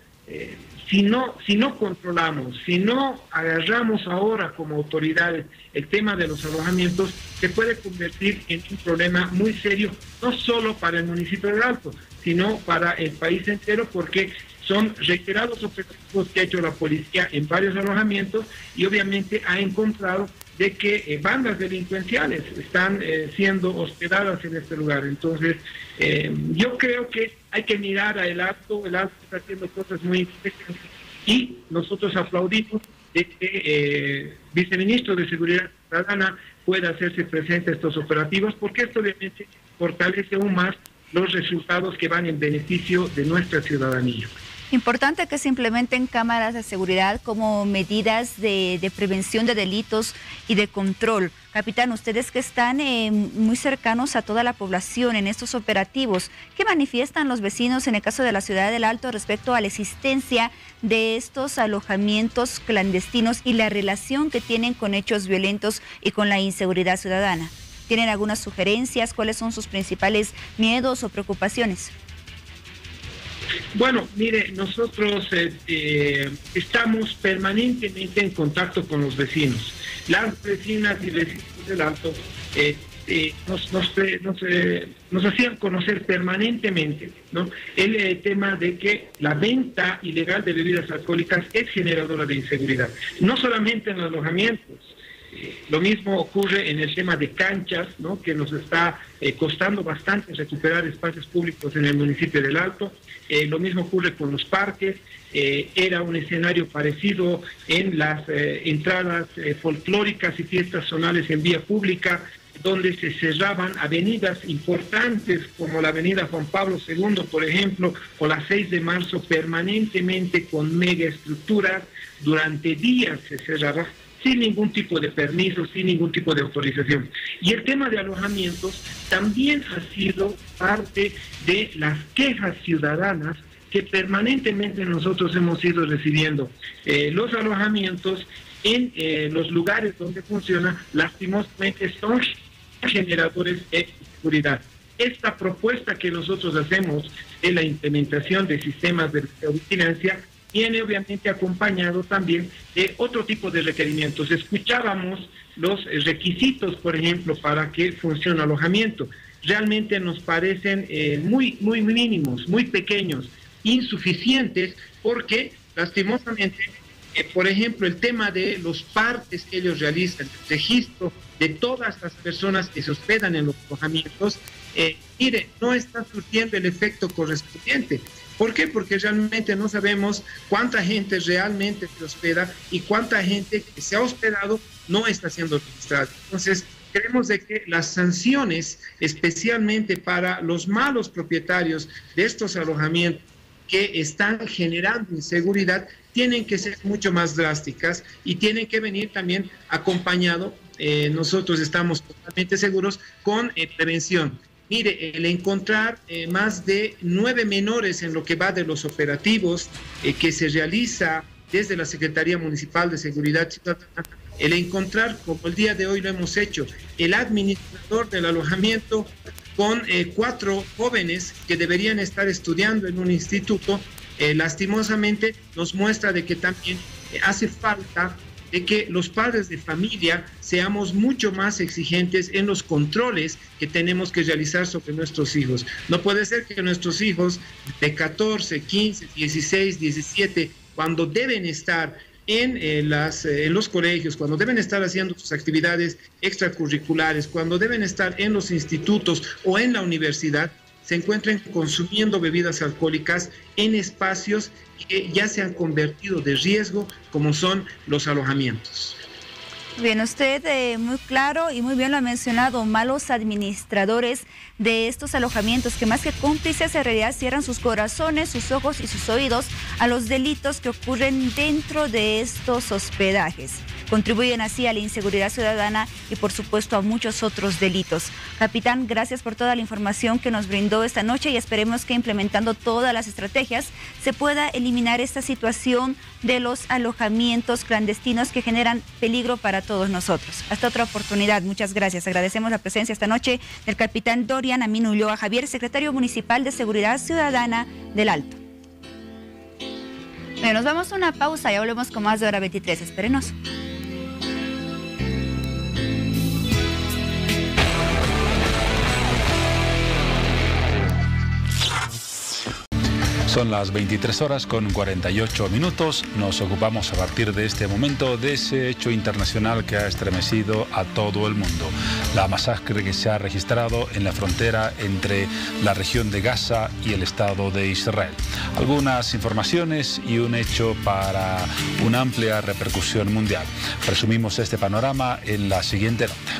si no controlamos, si no agarramos ahora como autoridades el tema de los alojamientos, se puede convertir en un problema muy serio, no solo para el municipio del Alto, sino para el país entero, porque son reiterados operativos que ha hecho la policía en varios alojamientos y obviamente ha encontrado de que bandas delincuenciales están siendo hospedadas en este lugar. Entonces, yo creo que hay que mirar a el Alto está haciendo cosas muy interesantes y nosotros aplaudimos de que el viceministro de Seguridad Ciudadana pueda hacerse presente a estos operativos, porque esto obviamente fortalece aún más los resultados que van en beneficio de nuestra ciudadanía. Importante que se implementen cámaras de seguridad como medidas de prevención de delitos y de control. Capitán, ustedes que están muy cercanos a toda la población en estos operativos, ¿qué manifiestan los vecinos en el caso de la ciudad del Alto respecto a la existencia de estos alojamientos clandestinos y la relación que tienen con hechos violentos y con la inseguridad ciudadana? ¿Tienen algunas sugerencias? ¿Cuáles son sus principales miedos o preocupaciones? Bueno, mire, nosotros estamos permanentemente en contacto con los vecinos. Las vecinas y vecinos del Alto nos hacían conocer permanentemente, ¿no?, el tema de que la venta ilegal de bebidas alcohólicas es generadora de inseguridad, no solamente en los alojamientos. Lo mismo ocurre en el tema de canchas, ¿no?, que nos está costando bastante recuperar espacios públicos en el municipio del Alto. Lo mismo ocurre con los parques. Era un escenario parecido en las entradas folclóricas y fiestas zonales en vía pública, donde se cerraban avenidas importantes como la avenida Juan Pablo II, por ejemplo, o la 6 de marzo, permanentemente con megaestructuras. Durante días se cerraba sin ningún tipo de permiso, sin ningún tipo de autorización. Y el tema de alojamientos también ha sido parte de las quejas ciudadanas que permanentemente nosotros hemos ido recibiendo. Los alojamientos en los lugares donde funciona, lastimosamente, son generadores de seguridad. Esta propuesta que nosotros hacemos de la implementación de sistemas de vigilancia viene obviamente acompañado también de otro tipo de requerimientos. Escuchábamos los requisitos, por ejemplo, para que funcione alojamiento. Realmente nos parecen muy mínimos, muy pequeños, insuficientes, porque lastimosamente, por ejemplo, el tema de los partes que ellos realizan, el registro de todas las personas que se hospedan en los alojamientos, no está surtiendo el efecto correspondiente. ¿Por qué? Porque realmente no sabemos cuánta gente realmente se hospeda y cuánta gente que se ha hospedado no está siendo registrada. Entonces, creemos de que las sanciones, especialmente para los malos propietarios de estos alojamientos que están generando inseguridad, tienen que ser mucho más drásticas y tienen que venir también acompañado, nosotros estamos totalmente seguros, con prevención. Mire, el encontrar más de 9 menores en lo que va de los operativos que se realiza desde la Secretaría Municipal de Seguridad Ciudadana, el encontrar, como el día de hoy lo hemos hecho, el administrador del alojamiento con 4 jóvenes que deberían estar estudiando en un instituto, lastimosamente nos muestra de que también hace falta de que los padres de familia seamos mucho más exigentes en los controles que tenemos que realizar sobre nuestros hijos. No puede ser que nuestros hijos de 14, 15, 16, 17, cuando deben estar en los colegios, cuando deben estar haciendo sus actividades extracurriculares, cuando deben estar en los institutos o en la universidad, se encuentren consumiendo bebidas alcohólicas en espacios que ya se han convertido de riesgo, como son los alojamientos. Bien, usted muy claro y muy bien lo ha mencionado, malos administradores de estos alojamientos que más que cómplices en realidad cierran sus corazones, sus ojos y sus oídos a los delitos que ocurren dentro de estos hospedajes. Contribuyen así a la inseguridad ciudadana y por supuesto a muchos otros delitos. Capitán, gracias por toda la información que nos brindó esta noche y esperemos que implementando todas las estrategias se pueda eliminar esta situación de los alojamientos clandestinos que generan peligro para todos nosotros. Hasta otra oportunidad, muchas gracias. Agradecemos la presencia esta noche del capitán Dorian Amin Ulloa Javier, secretario municipal de Seguridad Ciudadana del Alto. Bueno, nos vamos a una pausa y volvemos con más de Hora 23. Espérenos. Son las 23 horas con 48 minutos. Nos ocupamos a partir de este momento de ese hecho internacional que ha estremecido a todo el mundo. La masacre que se ha registrado en la frontera entre la región de Gaza y el Estado de Israel. Algunas informaciones y un hecho para una amplia repercusión mundial. Resumimos este panorama en la siguiente nota.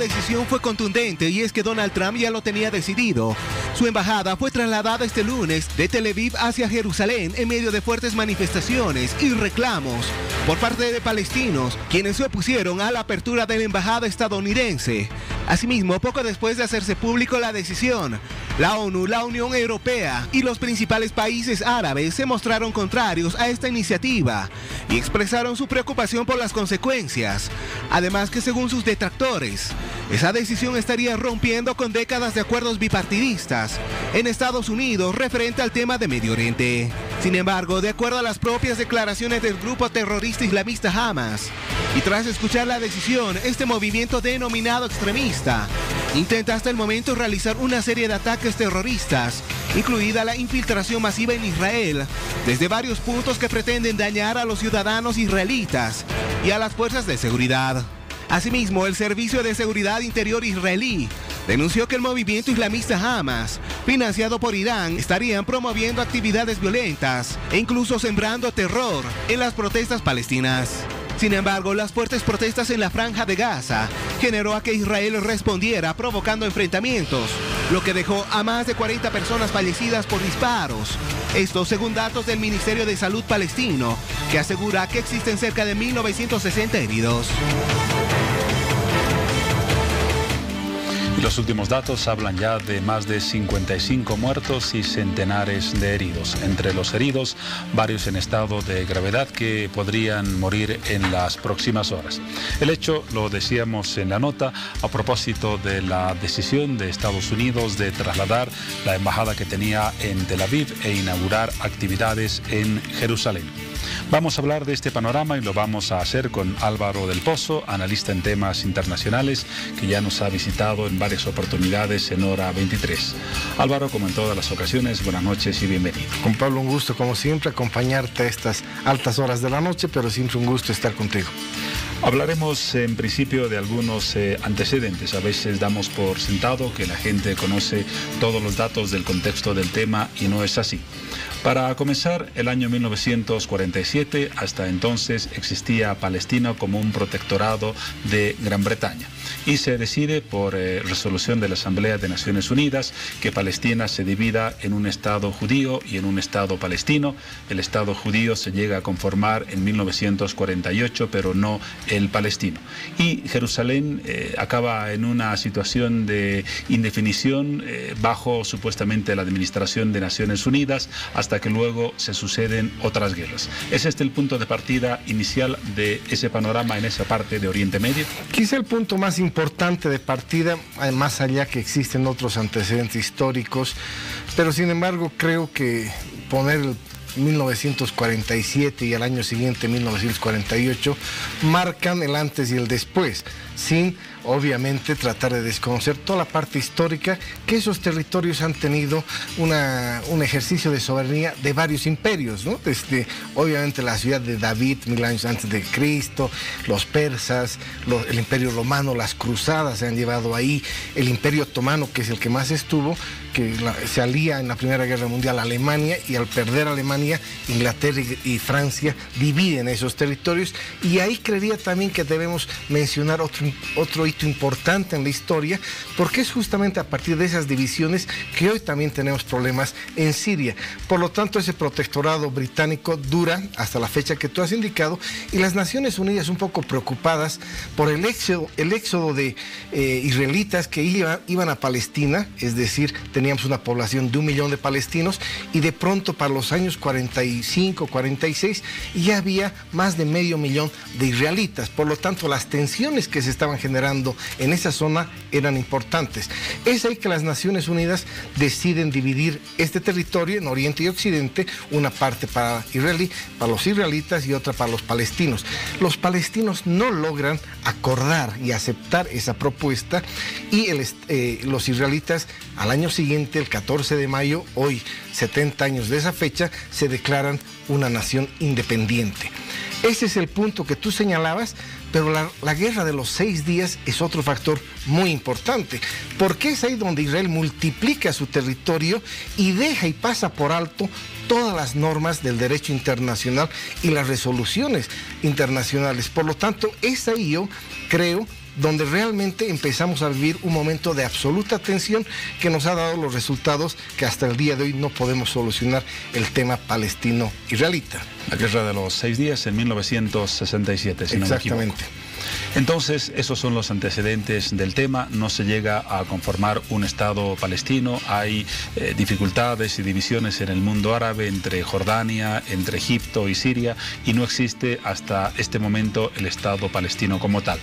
decisión fue contundente y es que Donald Trump ya lo tenía decidido. Su embajada fue trasladada este lunes de Tel Aviv hacia Jerusalén en medio de fuertes manifestaciones y reclamos por parte de palestinos, quienes se opusieron a la apertura de la embajada estadounidense. Asimismo, poco después de hacerse público la decisión, la ONU, la Unión Europea y los principales países árabes se mostraron contrarios a esta iniciativa y expresaron su preocupación por las consecuencias. Además que según sus detractores, esa decisión estaría rompiendo con décadas de acuerdos bipartidistas en Estados Unidos referente al tema de Medio Oriente. Sin embargo, de acuerdo a las propias declaraciones del grupo terrorista islamista Hamas, y tras escuchar la decisión, este movimiento denominado extremista intenta hasta el momento realizar una serie de ataques terroristas, incluida la infiltración masiva en Israel, desde varios puntos que pretenden dañar a los ciudadanos israelitas y a las fuerzas de seguridad. Asimismo, el Servicio de Seguridad Interior israelí denunció que el movimiento islamista Hamas, financiado por Irán, estarían promoviendo actividades violentas e incluso sembrando terror en las protestas palestinas. Sin embargo, las fuertes protestas en la Franja de Gaza generó a que Israel respondiera provocando enfrentamientos, lo que dejó a más de 40 personas fallecidas por disparos. Esto según datos del Ministerio de Salud palestino, que asegura que existen cerca de 1.960 heridos. Los últimos datos hablan ya de más de 55 muertos y centenares de heridos. Entre los heridos, varios en estado de gravedad que podrían morir en las próximas horas. El hecho, lo decíamos en la nota, a propósito de la decisión de Estados Unidos de trasladar la embajada que tenía en Tel Aviv e inaugurar actividades en Jerusalén. Vamos a hablar de este panorama y lo vamos a hacer con Álvaro del Pozo, analista en temas internacionales, que ya nos ha visitado en varias oportunidades en Hora 23. Álvaro, como en todas las ocasiones, buenas noches y bienvenido. Juan Pablo, un gusto como siempre acompañarte a estas altas horas de la noche, pero siempre un gusto estar contigo. Hablaremos en principio de algunos antecedentes. A veces damos por sentado que la gente conoce todos los datos del contexto del tema y no es así. Para comenzar, el año 1947, hasta entonces existía Palestina como un protectorado de Gran Bretaña. Y se decide por resolución de la Asamblea de Naciones Unidas que Palestina se divida en un Estado judío y en un Estado palestino. El Estado judío se llega a conformar en 1948, pero no el palestino. Y Jerusalén acaba en una situación de indefinición bajo supuestamente la administración de Naciones Unidas, hasta que luego se suceden otras guerras. ¿Es este el punto de partida inicial de ese panorama en esa parte de Oriente Medio? Quizá el punto más importante de partida, más allá que existen otros antecedentes históricos, pero sin embargo creo que poner el 1947 y al año siguiente 1948 marcan el antes y el después, sin obviamente tratar de desconocer toda la parte histórica que esos territorios han tenido un ejercicio de soberanía de varios imperios, ¿no? Desde obviamente la ciudad de David 1000 años antes de Cristo, los persas, el imperio romano, las cruzadas se han llevado ahí, el imperio otomano, que es el que más estuvo, que se alía en la Primera Guerra Mundial a Alemania, y al perder Alemania, Inglaterra y Francia dividen esos territorios, y ahí creería también que debemos mencionar otro hito importante en la historia, porque es justamente a partir de esas divisiones que hoy también tenemos problemas en Siria. Por lo tanto, ese protectorado británico dura hasta la fecha que tú has indicado, y las Naciones Unidas un poco preocupadas por el éxodo de israelitas que iban a Palestina, es decir, teníamos una población de 1 millón de palestinos, y de pronto para los años 45, 46 ya había más de 500,000 de israelitas. Por lo tanto, las tensiones que se estaban generando en esa zona eran importantes. Es ahí que las Naciones Unidas deciden dividir este territorio en Oriente y Occidente, una parte para los israelitas y otra para los palestinos. Los palestinos no logran acordar y aceptar esa propuesta, y los israelitas al año siguiente, el 14 de mayo, hoy 70 años de esa fecha, se declaran una nación independiente. Ese es el punto que tú señalabas, pero la guerra de los 6 días es otro factor muy importante, porque es ahí donde Israel multiplica su territorio y deja y pasa por alto todas las normas del derecho internacional y las resoluciones internacionales. Por lo tanto, es ahí, yo creo, donde realmente empezamos a vivir un momento de absoluta tensión que nos ha dado los resultados que hasta el día de hoy no podemos solucionar el tema palestino-israelita. La guerra de los 6 días en 1967, si no me equivoco. Exactamente. Entonces, esos son los antecedentes del tema. No se llega a conformar un Estado palestino. Hay dificultades y divisiones en el mundo árabe entre Jordania, entre Egipto y Siria, y no existe hasta este momento el Estado palestino como tal.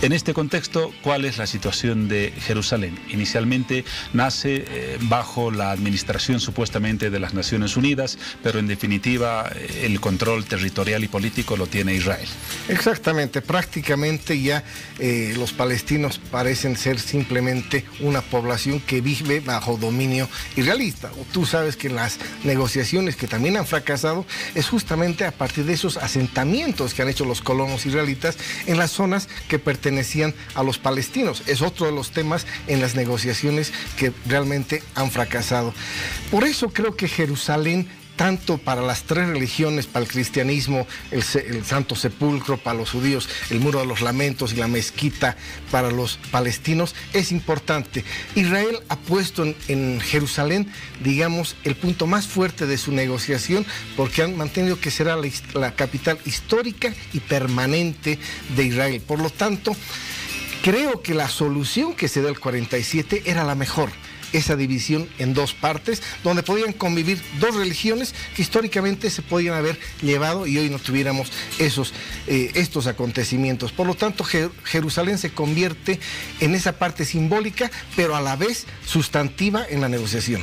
En este contexto, ¿cuál es la situación de Jerusalén? Inicialmente nace bajo la administración supuestamente de las Naciones Unidas, pero en definitiva el control territorial y político lo tiene Israel. Exactamente, prácticamente ya los palestinos parecen ser simplemente una población que vive bajo dominio israelita. Tú sabes que las negociaciones que también han fracasado es justamente a partir de esos asentamientos que han hecho los colonos israelitas en las zonas que pertenecían a los palestinos. Es otro de los temas en las negociaciones que realmente han fracasado. Por eso creo que Jerusalén, tanto para las 3 religiones, para el cristianismo, el Santo Sepulcro, para los judíos, el Muro de los Lamentos y la mezquita para los palestinos, es importante. Israel ha puesto en Jerusalén, digamos, el punto más fuerte de su negociación, porque han mantenido que será la capital histórica y permanente de Israel. Por lo tanto, creo que la solución que se da el 47 era la mejor. Esa división en 2 partes, donde podían convivir 2 religiones que históricamente se podían haber llevado y hoy no tuviéramos estos acontecimientos. Por lo tanto, Jerusalén se convierte en esa parte simbólica, pero a la vez sustantiva en la negociación.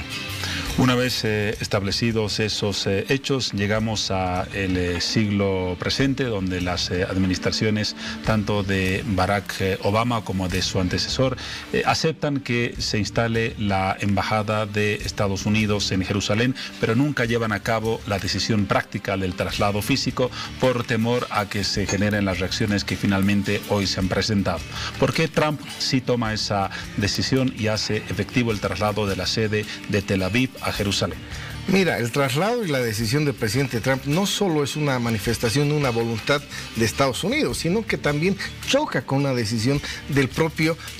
Una vez establecidos esos hechos, llegamos al siglo presente, donde las administraciones tanto de Barack Obama como de su antecesor aceptan que se instale la embajada de Estados Unidos en Jerusalén, pero nunca llevan a cabo la decisión práctica del traslado físico por temor a que se generen las reacciones que finalmente hoy se han presentado. ¿Por qué Trump sí toma esa decisión y hace efectivo el traslado de la sede de Tel Aviv a Jerusalén? Mira, el traslado y la decisión del presidente Trump no solo es una manifestación de una voluntad de Estados Unidos, sino que también choca con una decisión de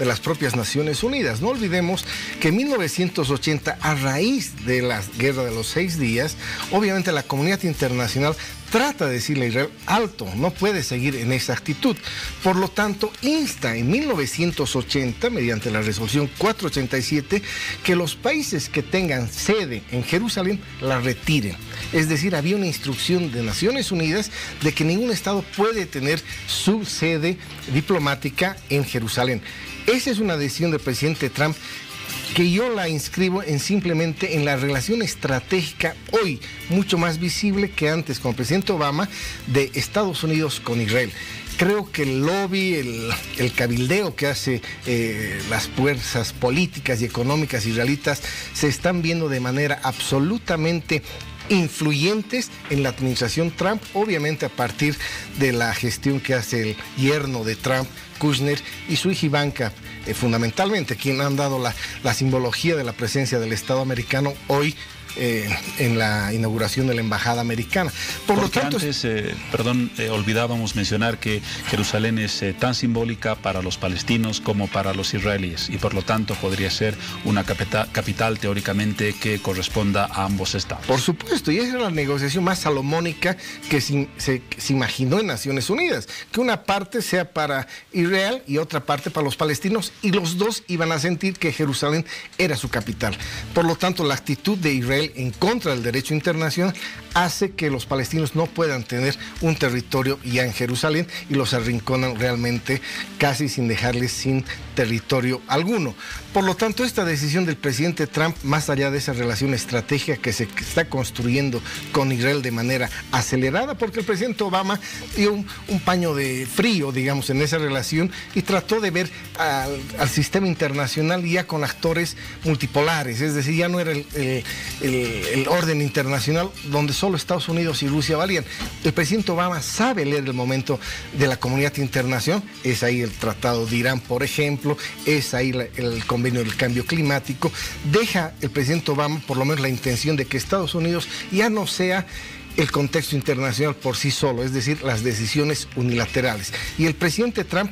las propias Naciones Unidas. No olvidemos que en 1980, a raíz de la guerra de los 6 días, obviamente la comunidad internacional trata de decirle a Israel, alto, no puede seguir en esa actitud. Por lo tanto, insta en 1980, mediante la resolución 487, que los países que tengan sede en Jerusalén la retiren. Es decir, había una instrucción de Naciones Unidas de que ningún Estado puede tener su sede diplomática en Jerusalén. Esa es una decisión del presidente Trump que yo la inscribo simplemente en la relación estratégica hoy, mucho más visible que antes con el presidente Obama, de Estados Unidos con Israel. Creo que el lobby, el cabildeo que hace las fuerzas políticas y económicas israelitas se están viendo de manera absolutamente influyentes en la administración Trump, obviamente a partir de la gestión que hace el yerno de Trump, Kushner, y su hija Ivanka, fundamentalmente, quien han dado la simbología de la presencia del Estado americano hoy en la inauguración de la embajada americana. Porque antes, olvidábamos mencionar que Jerusalén es tan simbólica para los palestinos como para los israelíes, y por lo tanto podría ser una capital teóricamente que corresponda a ambos estados. Por supuesto, y esa era la negociación más salomónica que se imaginó en Naciones Unidas, que una parte sea para Israel y otra parte para los palestinos, y los dos iban a sentir que Jerusalén era su capital. Por lo tanto, la actitud de Israel en contra del derecho internacional hace que los palestinos no puedan tener un territorio ya en Jerusalén y los arrinconan realmente casi sin dejarles sin territorio alguno. Por lo tanto, esta decisión del presidente Trump, más allá de esa relación estratégica que se está construyendo con Israel de manera acelerada, porque el presidente Obama dio un paño de frío, digamos, en esa relación y trató de ver al sistema internacional ya con actores multipolares, es decir, ya no era el orden internacional donde solo Estados Unidos y Rusia valían. El presidente Obama sabe leer el momento de la comunidad internacional, es ahí el Tratado de Irán, por ejemplo, es ahí el convenio del cambio climático. Deja el presidente Obama por lo menos la intención de que Estados Unidos ya no sea el contexto internacional por sí solo, es decir, las decisiones unilaterales. Y el presidente Trump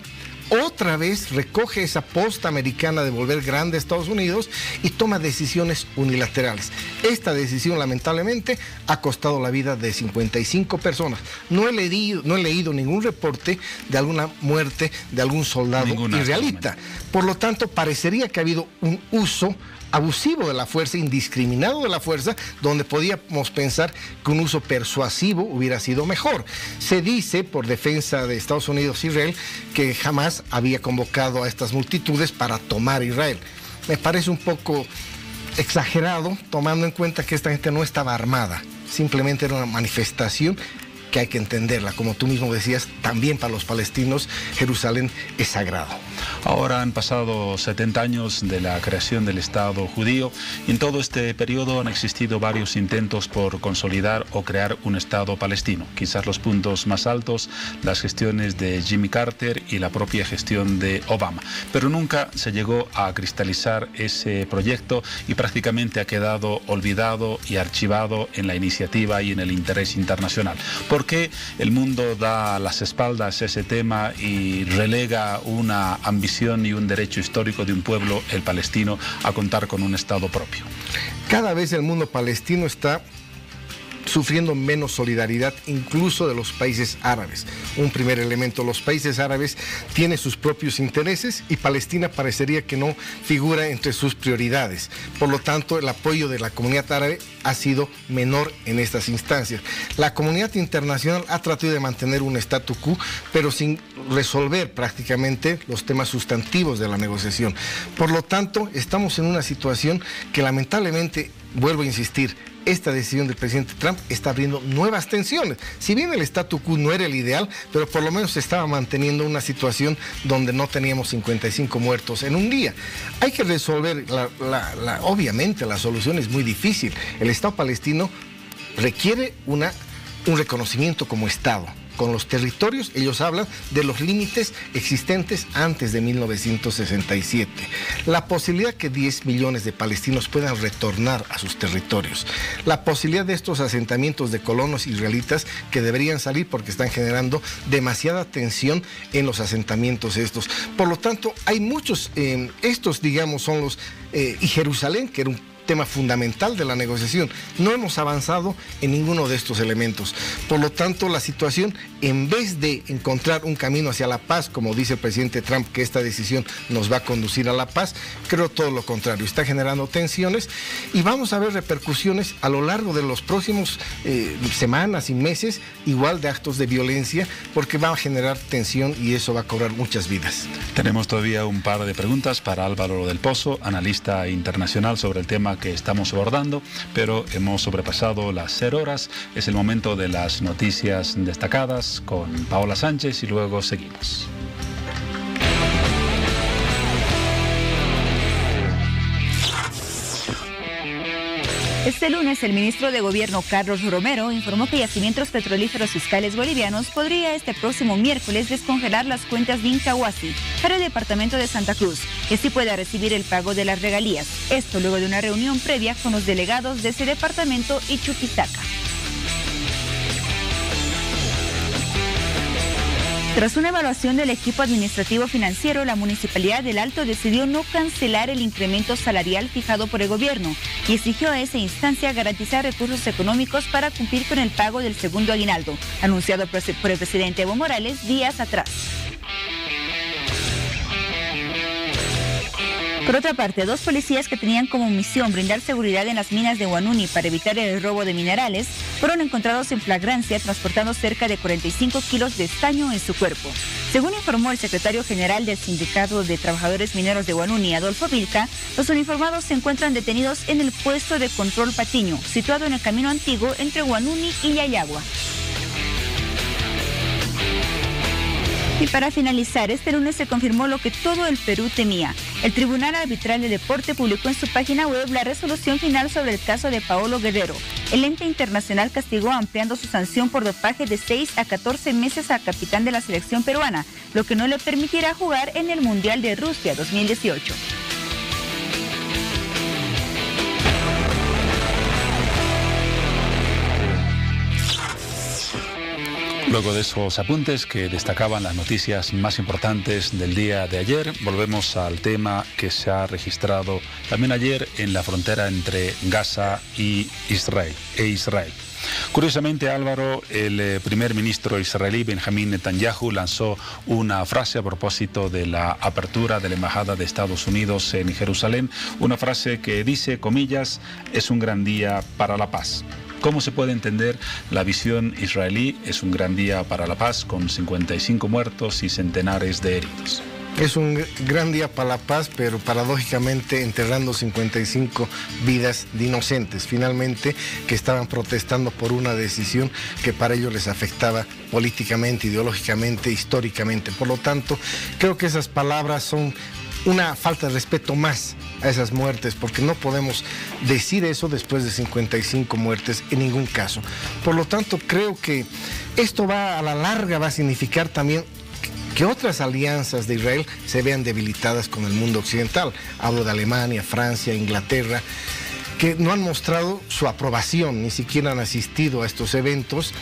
otra vez recoge esa posta americana de volver grande a Estados Unidos y toma decisiones unilaterales. Esta decisión, lamentablemente, ha costado la vida de 55 personas. No he leído ningún reporte de alguna muerte de algún soldado israelita. Por lo tanto, parecería que ha habido un uso abusivo de la fuerza, indiscriminado de la fuerza, donde podíamos pensar que un uso persuasivo hubiera sido mejor. Se dice, por defensa de Estados Unidos e Israel, que jamás había convocado a estas multitudes para tomar Israel. Me parece un poco exagerado, tomando en cuenta que esta gente no estaba armada, simplemente era una manifestación que hay que entenderla. Como tú mismo decías, también para los palestinos Jerusalén es sagrado. Ahora han pasado 70 años de la creación del Estado judío y en todo este periodo han existido varios intentos por consolidar o crear un Estado palestino. Quizás los puntos más altos, las gestiones de Jimmy Carter y la propia gestión de Obama. Pero nunca se llegó a cristalizar ese proyecto y prácticamente ha quedado olvidado y archivado en la iniciativa y en el interés internacional. ¿Por qué el mundo da las espaldas a ese tema y relega una ambición y un derecho histórico de un pueblo, el palestino, a contar con un Estado propio? Cada vez el mundo palestino está sufriendo menos solidaridad, incluso de los países árabes. Un primer elemento, los países árabes tienen sus propios intereses y Palestina parecería que no figura entre sus prioridades. Por lo tanto, el apoyo de la comunidad árabe ha sido menor en estas instancias. La comunidad internacional ha tratado de mantener un statu quo, pero sin resolver prácticamente los temas sustantivos de la negociación. Por lo tanto, estamos en una situación que lamentablemente, vuelvo a insistir, esta decisión del presidente Trump está abriendo nuevas tensiones. Si bien el statu quo no era el ideal, pero por lo menos se estaba manteniendo una situación donde no teníamos 55 muertos en un día. Hay que resolver, obviamente la solución es muy difícil. El Estado palestino requiere un reconocimiento como Estado. Con los territorios, ellos hablan de los límites existentes antes de 1967. La posibilidad que 10 millones de palestinos puedan retornar a sus territorios. La posibilidad de estos asentamientos de colonos israelitas que deberían salir porque están generando demasiada tensión en los asentamientos estos. Por lo tanto, hay muchos, estos digamos son los, y Jerusalén, que era un tema fundamental de la negociación. No hemos avanzado en ninguno de estos elementos. Por lo tanto, la situación, en vez de encontrar un camino hacia la paz, como dice el presidente Trump, que esta decisión nos va a conducir a la paz, creo todo lo contrario. Está generando tensiones y vamos a ver repercusiones a lo largo de los próximos semanas y meses, igual de actos de violencia, porque va a generar tensión y eso va a cobrar muchas vidas. Tenemos todavía un par de preguntas para Álvaro del Pozo, analista internacional sobre el tema que estamos abordando, pero hemos sobrepasado las 0 horas. Es el momento de las noticias destacadas con Paola Sánchez y luego seguimos. Este lunes, el ministro de Gobierno, Carlos Romero, informó que Yacimientos Petrolíferos Fiscales Bolivianos podría este próximo miércoles descongelar las cuentas de Incahuasi para el departamento de Santa Cruz, que así pueda recibir el pago de las regalías. Esto luego de una reunión previa con los delegados de ese departamento y Chuquisaca. Tras una evaluación del equipo administrativo financiero, la Municipalidad del Alto decidió no cancelar el incremento salarial fijado por el gobierno y exigió a esa instancia garantizar recursos económicos para cumplir con el pago del segundo aguinaldo, anunciado por el presidente Evo Morales días atrás. Por otra parte, 2 policías que tenían como misión brindar seguridad en las minas de Huanuni para evitar el robo de minerales fueron encontrados en flagrancia transportando cerca de 45 kilos de estaño en su cuerpo. Según informó el secretario general del Sindicato de Trabajadores Mineros de Huanuni, Adolfo Vilca, los uniformados se encuentran detenidos en el puesto de control Patiño, situado en el camino antiguo entre Huanuni y Yayagua. Y para finalizar, este lunes se confirmó lo que todo el Perú temía. El Tribunal Arbitral de Deporte publicó en su página web la resolución final sobre el caso de Paolo Guerrero. El ente internacional castigó ampliando su sanción por dopaje de 6 a 14 meses al capitán de la selección peruana, lo que no le permitirá jugar en el Mundial de Rusia 2018. Luego de esos apuntes que destacaban las noticias más importantes del día de ayer, volvemos al tema que se ha registrado también ayer en la frontera entre Gaza y Israel. Curiosamente, Álvaro, el primer ministro israelí Benjamín Netanyahu lanzó una frase a propósito de la apertura de la Embajada de Estados Unidos en Jerusalén, una frase que dice, comillas, es un gran día para la paz. ¿Cómo se puede entender la visión israelí? Es un gran día para la paz con 55 muertos y centenares de heridos. Es un gran día para la paz, pero paradójicamente enterrando 55 vidas de inocentes, finalmente, que estaban protestando por una decisión que para ellos les afectaba políticamente, ideológicamente, históricamente. Por lo tanto, creo que esas palabras son una falta de respeto más a esas muertes, porque no podemos decir eso después de 55 muertes en ningún caso. Por lo tanto, creo que esto a la larga va a significar también que otras alianzas de Israel se vean debilitadas con el mundo occidental. Hablo de Alemania, Francia, Inglaterra, que no han mostrado su aprobación, ni siquiera han asistido a estos eventos,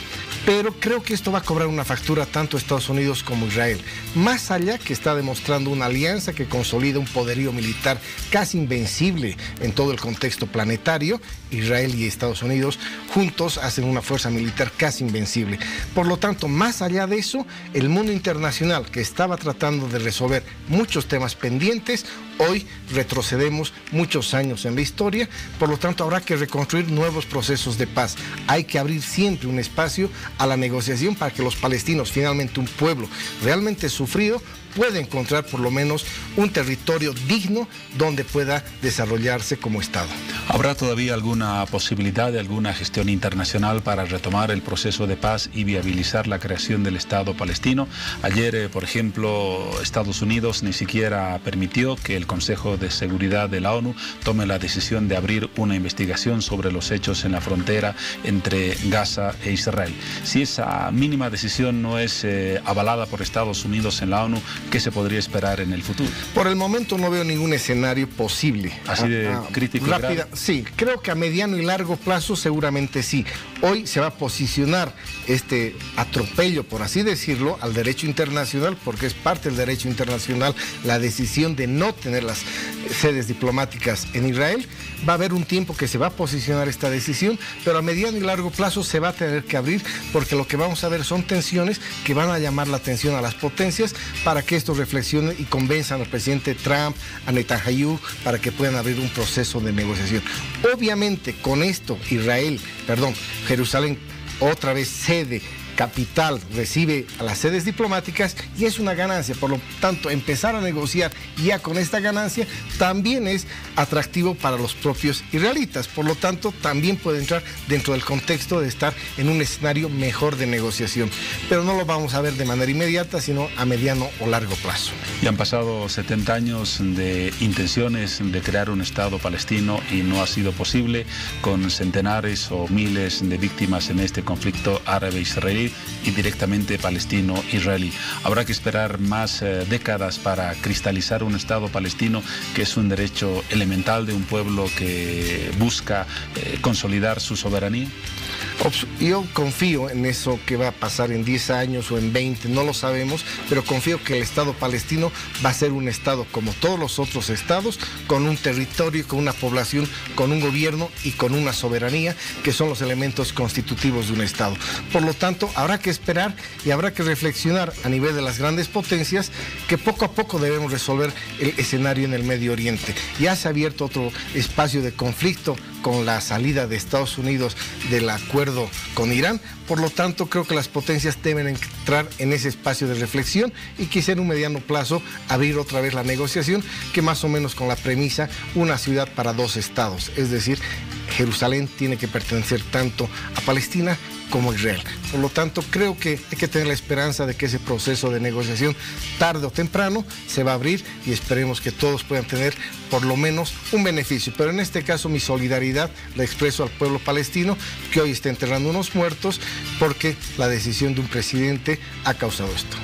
pero creo que esto va a cobrar una factura tanto a Estados Unidos como a Israel. Más allá que está demostrando una alianza que consolida un poderío militar casi invencible en todo el contexto planetario, Israel y Estados Unidos juntos hacen una fuerza militar casi invencible. Por lo tanto, más allá de eso, el mundo internacional que estaba tratando de resolver muchos temas pendientes, hoy retrocedemos muchos años en la historia, por lo tanto habrá que reconstruir nuevos procesos de paz. Hay que abrir siempre un espacio a la negociación para que los palestinos, finalmente un pueblo realmente sufrido, pueda encontrar por lo menos un territorio digno donde pueda desarrollarse como Estado. ¿Habrá todavía alguna posibilidad de alguna gestión internacional para retomar el proceso de paz y viabilizar la creación del Estado palestino? Ayer, por ejemplo, Estados Unidos ni siquiera permitió que el Consejo de Seguridad de la ONU tome la decisión de abrir una investigación sobre los hechos en la frontera entre Gaza e Israel. Si esa mínima decisión no es avalada por Estados Unidos en la ONU, ¿qué se podría esperar en el futuro? Por el momento no veo ningún escenario posible. ¿Así de crítico? Rápida, sí, creo que a mediano y largo plazo seguramente sí. Hoy se va a posicionar este atropello, por así decirlo, al derecho internacional, porque es parte del derecho internacional la decisión de no tener las sedes diplomáticas en Israel. Va a haber un tiempo que se va a posicionar esta decisión, pero a mediano y largo plazo se va a tener que abrir, porque lo que vamos a ver son tensiones que van a llamar la atención a las potencias para que estos reflexionen y convenzan al presidente Trump, a Netanyahu, para que puedan abrir un proceso de negociación. Obviamente con esto Jerusalén otra vez sede, capital, recibe a las sedes diplomáticas y es una ganancia. Por lo tanto, empezar a negociar ya con esta ganancia también es atractivo para los propios israelitas. Por lo tanto, también puede entrar dentro del contexto de estar en un escenario mejor de negociación. Pero no lo vamos a ver de manera inmediata, sino a mediano o largo plazo. Y han pasado 70 años de intenciones de crear un Estado palestino y no ha sido posible, con centenares o miles de víctimas en este conflicto árabe-israelí y directamente palestino-israelí. Habrá que esperar más décadas para cristalizar un Estado palestino, que es un derecho elemental de un pueblo que busca consolidar su soberanía. Yo confío en eso que va a pasar en 10 años o en 20, no lo sabemos, pero confío que el Estado palestino va a ser un Estado como todos los otros estados, con un territorio, con una población, con un gobierno y con una soberanía, que son los elementos constitutivos de un Estado. Por lo tanto, habrá que esperar y habrá que reflexionar a nivel de las grandes potencias que poco a poco debemos resolver el escenario en el Medio Oriente. Ya se ha abierto otro espacio de conflicto con la salida de Estados Unidos del acuerdo con Irán. Por lo tanto, creo que las potencias deben entrar en ese espacio de reflexión y quizá en un mediano plazo abrir otra vez la negociación, que más o menos con la premisa una ciudad para dos estados, es decir, Jerusalén tiene que pertenecer tanto a Palestina como a Israel. Por lo tanto, creo que hay que tener la esperanza de que ese proceso de negociación, tarde o temprano, se va a abrir y esperemos que todos puedan tener por lo menos un beneficio. Pero en este caso, mi solidaridad la expreso al pueblo palestino, que hoy está enterrando unos muertos porque la decisión de un presidente ha causado esto.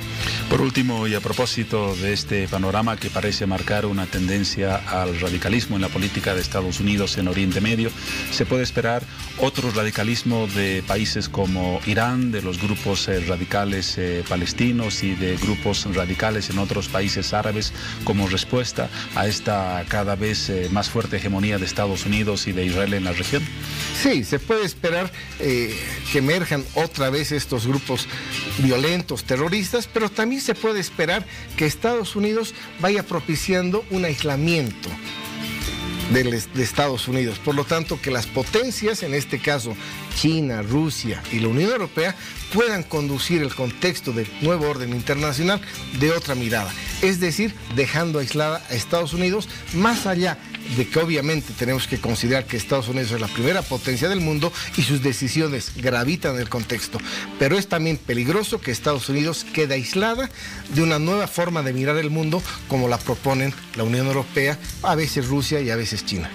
Por último, y a propósito de este panorama que parece marcar una tendencia al radicalismo en la política de Estados Unidos en Oriente Medio, ¿se puede esperar otro radicalismo de países como Irán, de los grupos radicales palestinos y de grupos radicales en otros países árabes como respuesta a esta cada vez más fuerte hegemonía de Estados Unidos y de Israel en la región? Sí, se puede esperar que emerjan otra vez estos grupos violentos, terroristas, pero también se puede esperar que Estados Unidos vaya propiciando un aislamiento de Estados Unidos. Por lo tanto, que las potencias, en este caso China, Rusia y la Unión Europea, puedan conducir el contexto del nuevo orden internacional de otra mirada. Es decir, dejando aislada a Estados Unidos, más allá de que obviamente tenemos que considerar que Estados Unidos es la primera potencia del mundo y sus decisiones gravitan en el contexto. Pero es también peligroso que Estados Unidos quede aislada de una nueva forma de mirar el mundo como la proponen la Unión Europea, a veces Rusia y a veces China.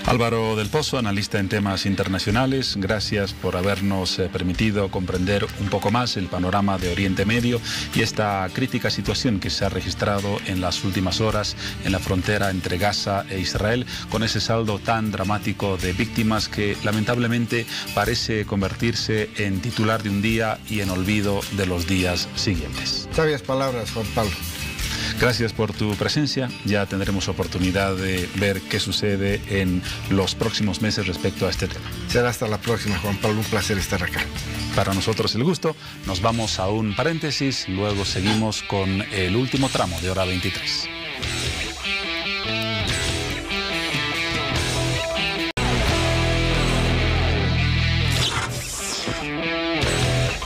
Álvaro del Pozo, analista en temas internacionales, gracias por habernos permitido comprender un poco más el panorama de Oriente Medio y esta crítica situación que se ha registrado en las últimas horas en la frontera entre Gaza e Israel, con ese saldo tan dramático de víctimas que lamentablemente parece convertirse en titular de un día y en olvido de los días siguientes. Sabias palabras, Juan Pablo. Gracias por tu presencia. Ya tendremos oportunidad de ver qué sucede en los próximos meses respecto a este tema. Será hasta la próxima, Juan Pablo. Un placer estar acá. Para nosotros el gusto. Nos vamos a un paréntesis. Luego seguimos con el último tramo de Hora 23.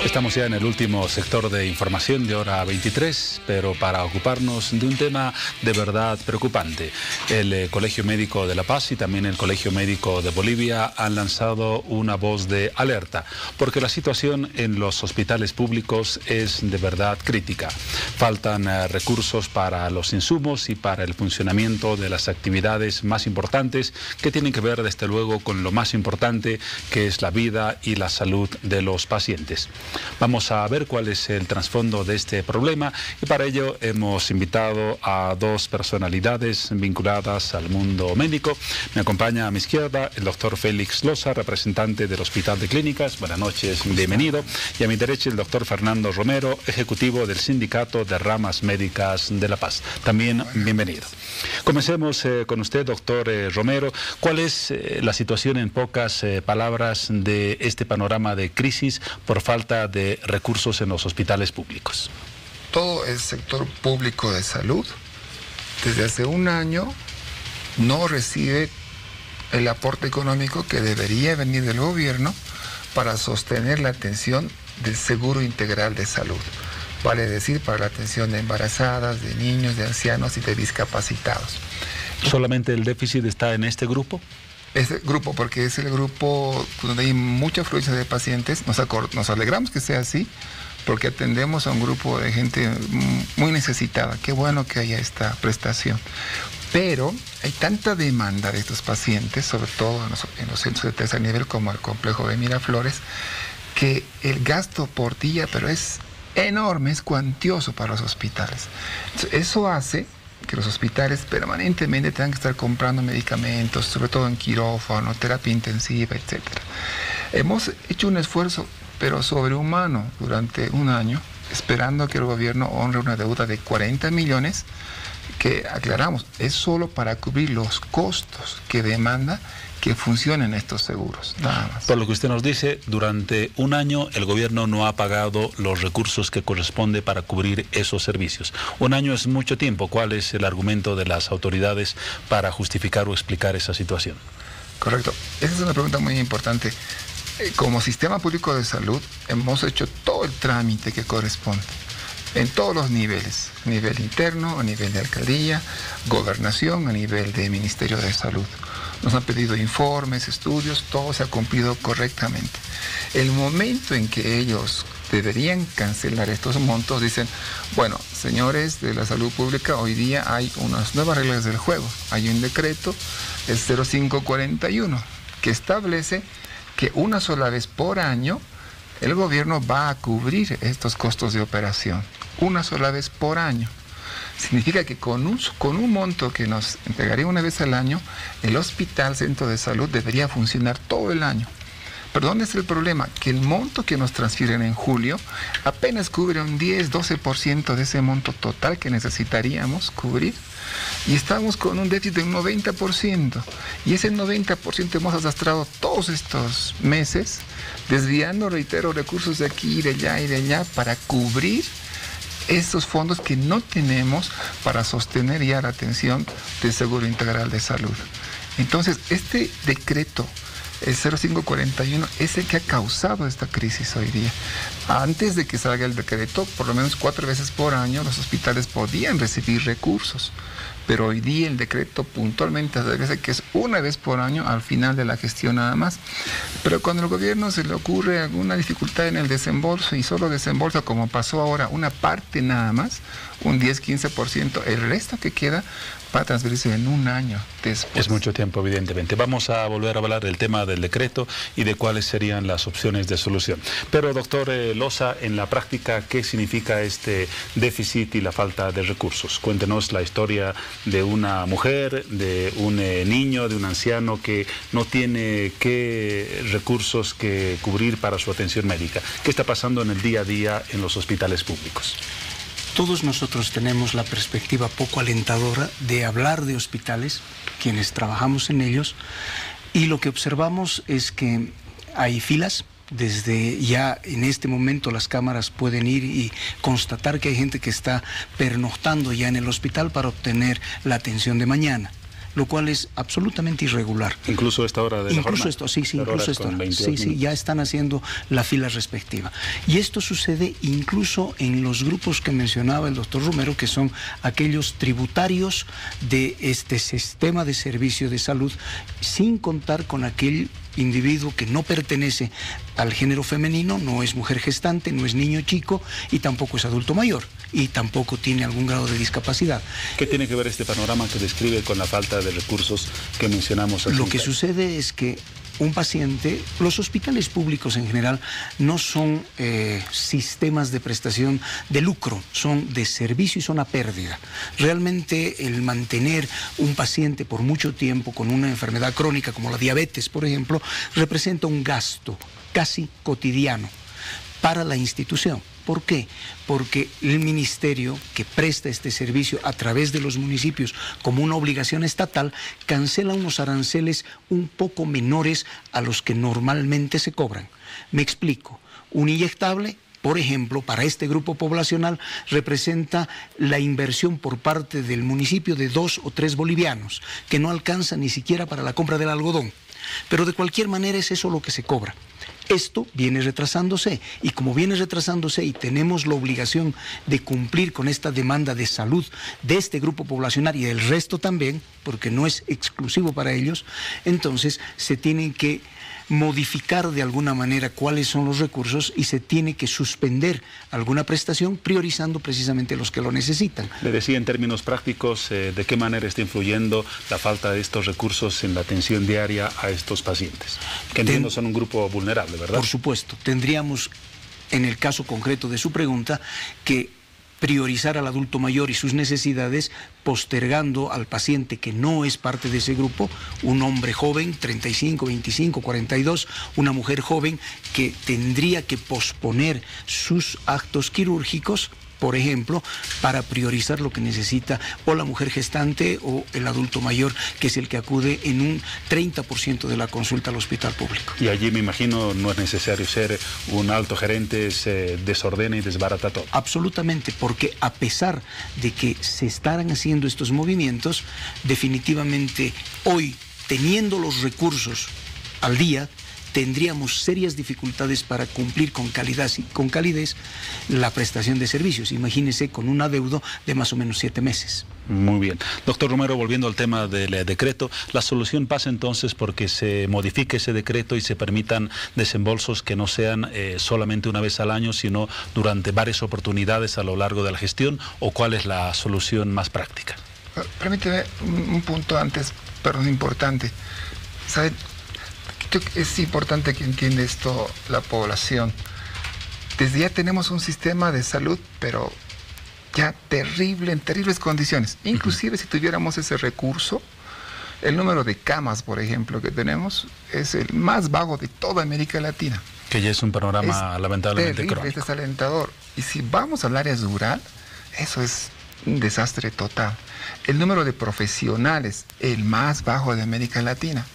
Estamos ya en el último sector de información de Hora 23, pero para ocuparnos de un tema de verdad preocupante. El Colegio Médico de La Paz y también el Colegio Médico de Bolivia han lanzado una voz de alerta, porque la situación en los hospitales públicos es de verdad crítica. Faltan recursos para los insumos y para el funcionamiento de las actividades más importantes que tienen que ver desde luego con lo más importante, que es la vida y la salud de los pacientes. Vamos a ver cuál es el trasfondo de este problema y para ello hemos invitado a dos personalidades vinculadas al mundo médico. Me acompaña a mi izquierda el doctor Félix Loza, representante del Hospital de Clínicas. Buenas noches, bienvenido. Y a mi derecha el doctor Fernando Romero, ejecutivo del Sindicato de Ramas Médicas de La Paz. También bienvenido. Comencemos con usted, doctor Romero. ¿Cuál es la situación en pocas palabras de este panorama de crisis por falta de recursos en los hospitales públicos? Todo el sector público de salud, desde hace un año, no recibe el aporte económico que debería venir del gobierno para sostener la atención del seguro integral de salud. Vale decir, para la atención de embarazadas, de niños, de ancianos y de discapacitados. ¿Solamente el déficit está en este grupo? Este grupo, porque es el grupo donde hay mucha afluencia de pacientes. Nos alegramos que sea así, porque atendemos a un grupo de gente muy necesitada. Qué bueno que haya esta prestación. Pero hay tanta demanda de estos pacientes, sobre todo en los centros de tercer nivel, como el complejo de Miraflores, que el gasto por día, pero es enorme, es cuantioso para los hospitales. Entonces, eso hace que los hospitales permanentemente tengan que estar comprando medicamentos, sobre todo en quirófano, terapia intensiva, etc. Hemos hecho un esfuerzo, pero sobrehumano, durante un año, esperando que el gobierno honre una deuda de 40 millones, que aclaramos, es solo para cubrir los costos que demanda que funcionen estos seguros, nada más. Por lo que usted nos dice, durante un año el gobierno no ha pagado los recursos que corresponde para cubrir esos servicios. Un año es mucho tiempo. ¿Cuál es el argumento de las autoridades para justificar o explicar esa situación? Correcto. Esa es una pregunta muy importante. Como sistema público de salud hemos hecho todo el trámite que corresponde, en todos los niveles, a nivel interno, a nivel de alcaldía, gobernación, a nivel de Ministerio de Salud. Nos han pedido informes, estudios, todo se ha cumplido correctamente. El momento en que ellos deberían cancelar estos montos, dicen, bueno, señores de la salud pública, hoy día hay unas nuevas reglas del juego. Hay un decreto, el 0541, que establece que una sola vez por año el gobierno va a cubrir estos costos de operación. una sola vez por año. Significa que con un monto que nos entregaría una vez al año, el hospital, centro de salud, debería funcionar todo el año. Pero ¿dónde es el problema? Que el monto que nos transfieren en julio apenas cubre un 10-12% de ese monto total que necesitaríamos cubrir. Y estamos con un déficit de un 90%. Y ese 90% hemos arrastrado todos estos meses, desviando, reitero, recursos de aquí y de allá para cubrir estos fondos que no tenemos para sostener ya la atención del Seguro Integral de Salud. Entonces, este decreto, el 0541, es el que ha causado esta crisis hoy día. Antes de que salga el decreto, por lo menos 4 veces por año, los hospitales podían recibir recursos. Pero hoy día el decreto puntualmente establece que es una vez por año al final de la gestión nada más. Pero cuando al gobierno se le ocurre alguna dificultad en el desembolso y solo desembolsa, como pasó ahora, una parte nada más, un 10-15%, el resto que queda va a transferirse en un año después. Es mucho tiempo, evidentemente. Vamos a volver a hablar del tema del decreto y de cuáles serían las opciones de solución. Pero, doctor Loza, en la práctica, ¿qué significa este déficit y la falta de recursos? Cuéntenos la historia de una mujer, de un niño, de un anciano que no tiene qué recursos que cubrir para su atención médica. ¿Qué está pasando en el día a día en los hospitales públicos? Todos nosotros tenemos la perspectiva poco alentadora de hablar de hospitales, quienes trabajamos en ellos, y lo que observamos es que hay filas. Desde ya en este momento las cámaras pueden ir y constatar que hay gente que está pernoctando ya en el hospital para obtener la atención de mañana, lo cual es absolutamente irregular. Incluso a esta hora de la jornada. Incluso esto, sí, ya están haciendo la fila respectiva. Y esto sucede incluso en los grupos que mencionaba el doctor Romero, que son aquellos tributarios de este sistema de servicio de salud, sin contar con aquel individuo que no pertenece al género femenino, no es mujer gestante, no es niño chico y tampoco es adulto mayor y tampoco tiene algún grado de discapacidad. ¿Qué tiene que ver este panorama que describe con la falta de recursos que mencionamos hace Lo que sucede es que un paciente, los hospitales públicos en general no son sistemas de prestación de lucro, son de servicio y son a pérdida. Realmente el mantener un paciente por mucho tiempo con una enfermedad crónica como la diabetes, por ejemplo, representa un gasto casi cotidiano para la institución. ¿Por qué? Porque el ministerio que presta este servicio a través de los municipios como una obligación estatal cancela unos aranceles un poco menores a los que normalmente se cobran. Me explico. Un inyectable, por ejemplo, para este grupo poblacional representa la inversión por parte del municipio de 2 o 3 bolivianos, que no alcanza ni siquiera para la compra del algodón. Pero de cualquier manera es eso lo que se cobra. Esto viene retrasándose y como viene retrasándose y tenemos la obligación de cumplir con esta demanda de salud de este grupo poblacional y del resto también, porque no es exclusivo para ellos, entonces se tienen que modificar de alguna manera cuáles son los recursos y se tiene que suspender alguna prestación priorizando precisamente los que lo necesitan. Le decía en términos prácticos de qué manera está influyendo la falta de estos recursos en la atención diaria a estos pacientes, que entiendo son un grupo vulnerable, ¿verdad? Por supuesto, tendríamos en el caso concreto de su pregunta que priorizar al adulto mayor y sus necesidades, postergando al paciente que no es parte de ese grupo, un hombre joven, 35, 25, 42, una mujer joven que tendría que posponer sus actos quirúrgicos, por ejemplo, para priorizar lo que necesita o la mujer gestante o el adulto mayor, que es el que acude en un 30% de la consulta al hospital público. Y allí me imagino no es necesario ser un alto gerente, se desordena y desbarata todo. Absolutamente, porque a pesar de que se estarán haciendo estos movimientos, definitivamente hoy, teniendo los recursos al día, tendríamos serias dificultades para cumplir con calidez la prestación de servicios. Imagínese con un adeudo de más o menos 7 meses. Muy bien. Doctor Romero, volviendo al tema del decreto, la solución pasa entonces porque se modifique ese decreto y se permitan desembolsos que no sean solamente una vez al año, sino durante varias oportunidades a lo largo de la gestión, ¿o cuál es la solución más práctica? Permíteme un punto antes, pero importante. ¿Sabe? Es importante que entienda esto la población. Desde ya tenemos un sistema de salud, pero ya terrible, en terribles condiciones. Inclusive si tuviéramos ese recurso, el número de camas, por ejemplo, que tenemos es el más bajo de toda América Latina. Que ya es un panorama lamentablemente crónico. Es desalentador. Y si vamos al área rural, eso es un desastre total. El número de profesionales, el más bajo de América Latina.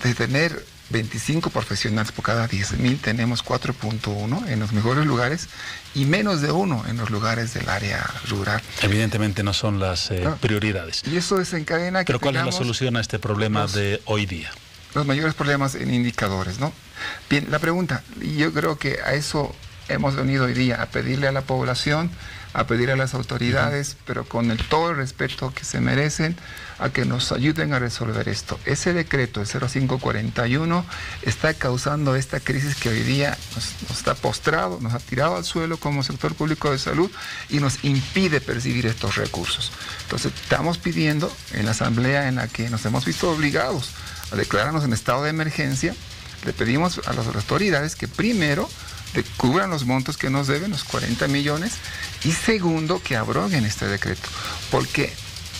De tener 25 profesionales por cada 10.000, tenemos 4.1 en los mejores lugares y menos de 1 en los lugares del área rural. Evidentemente no son las prioridades. Y eso desencadena que Pero ¿cuál es la solución a este problema de hoy día? Los mayores problemas en indicadores, ¿no? Bien, la pregunta, y yo creo que a eso hemos venido hoy día, a pedirle a la población, a pedir a las autoridades, pero con todo el respeto que se merecen, a que nos ayuden a resolver esto. Ese decreto, el 0541, está causando esta crisis que hoy día nos está postrado, nos ha tirado al suelo como sector público de salud y nos impide percibir estos recursos. Entonces, estamos pidiendo en la asamblea en la que nos hemos visto obligados a declararnos en estado de emergencia, le pedimos a las autoridades que primero cubran los montos que nos deben, los 40 millones, y segundo, que abroguen este decreto. Porque,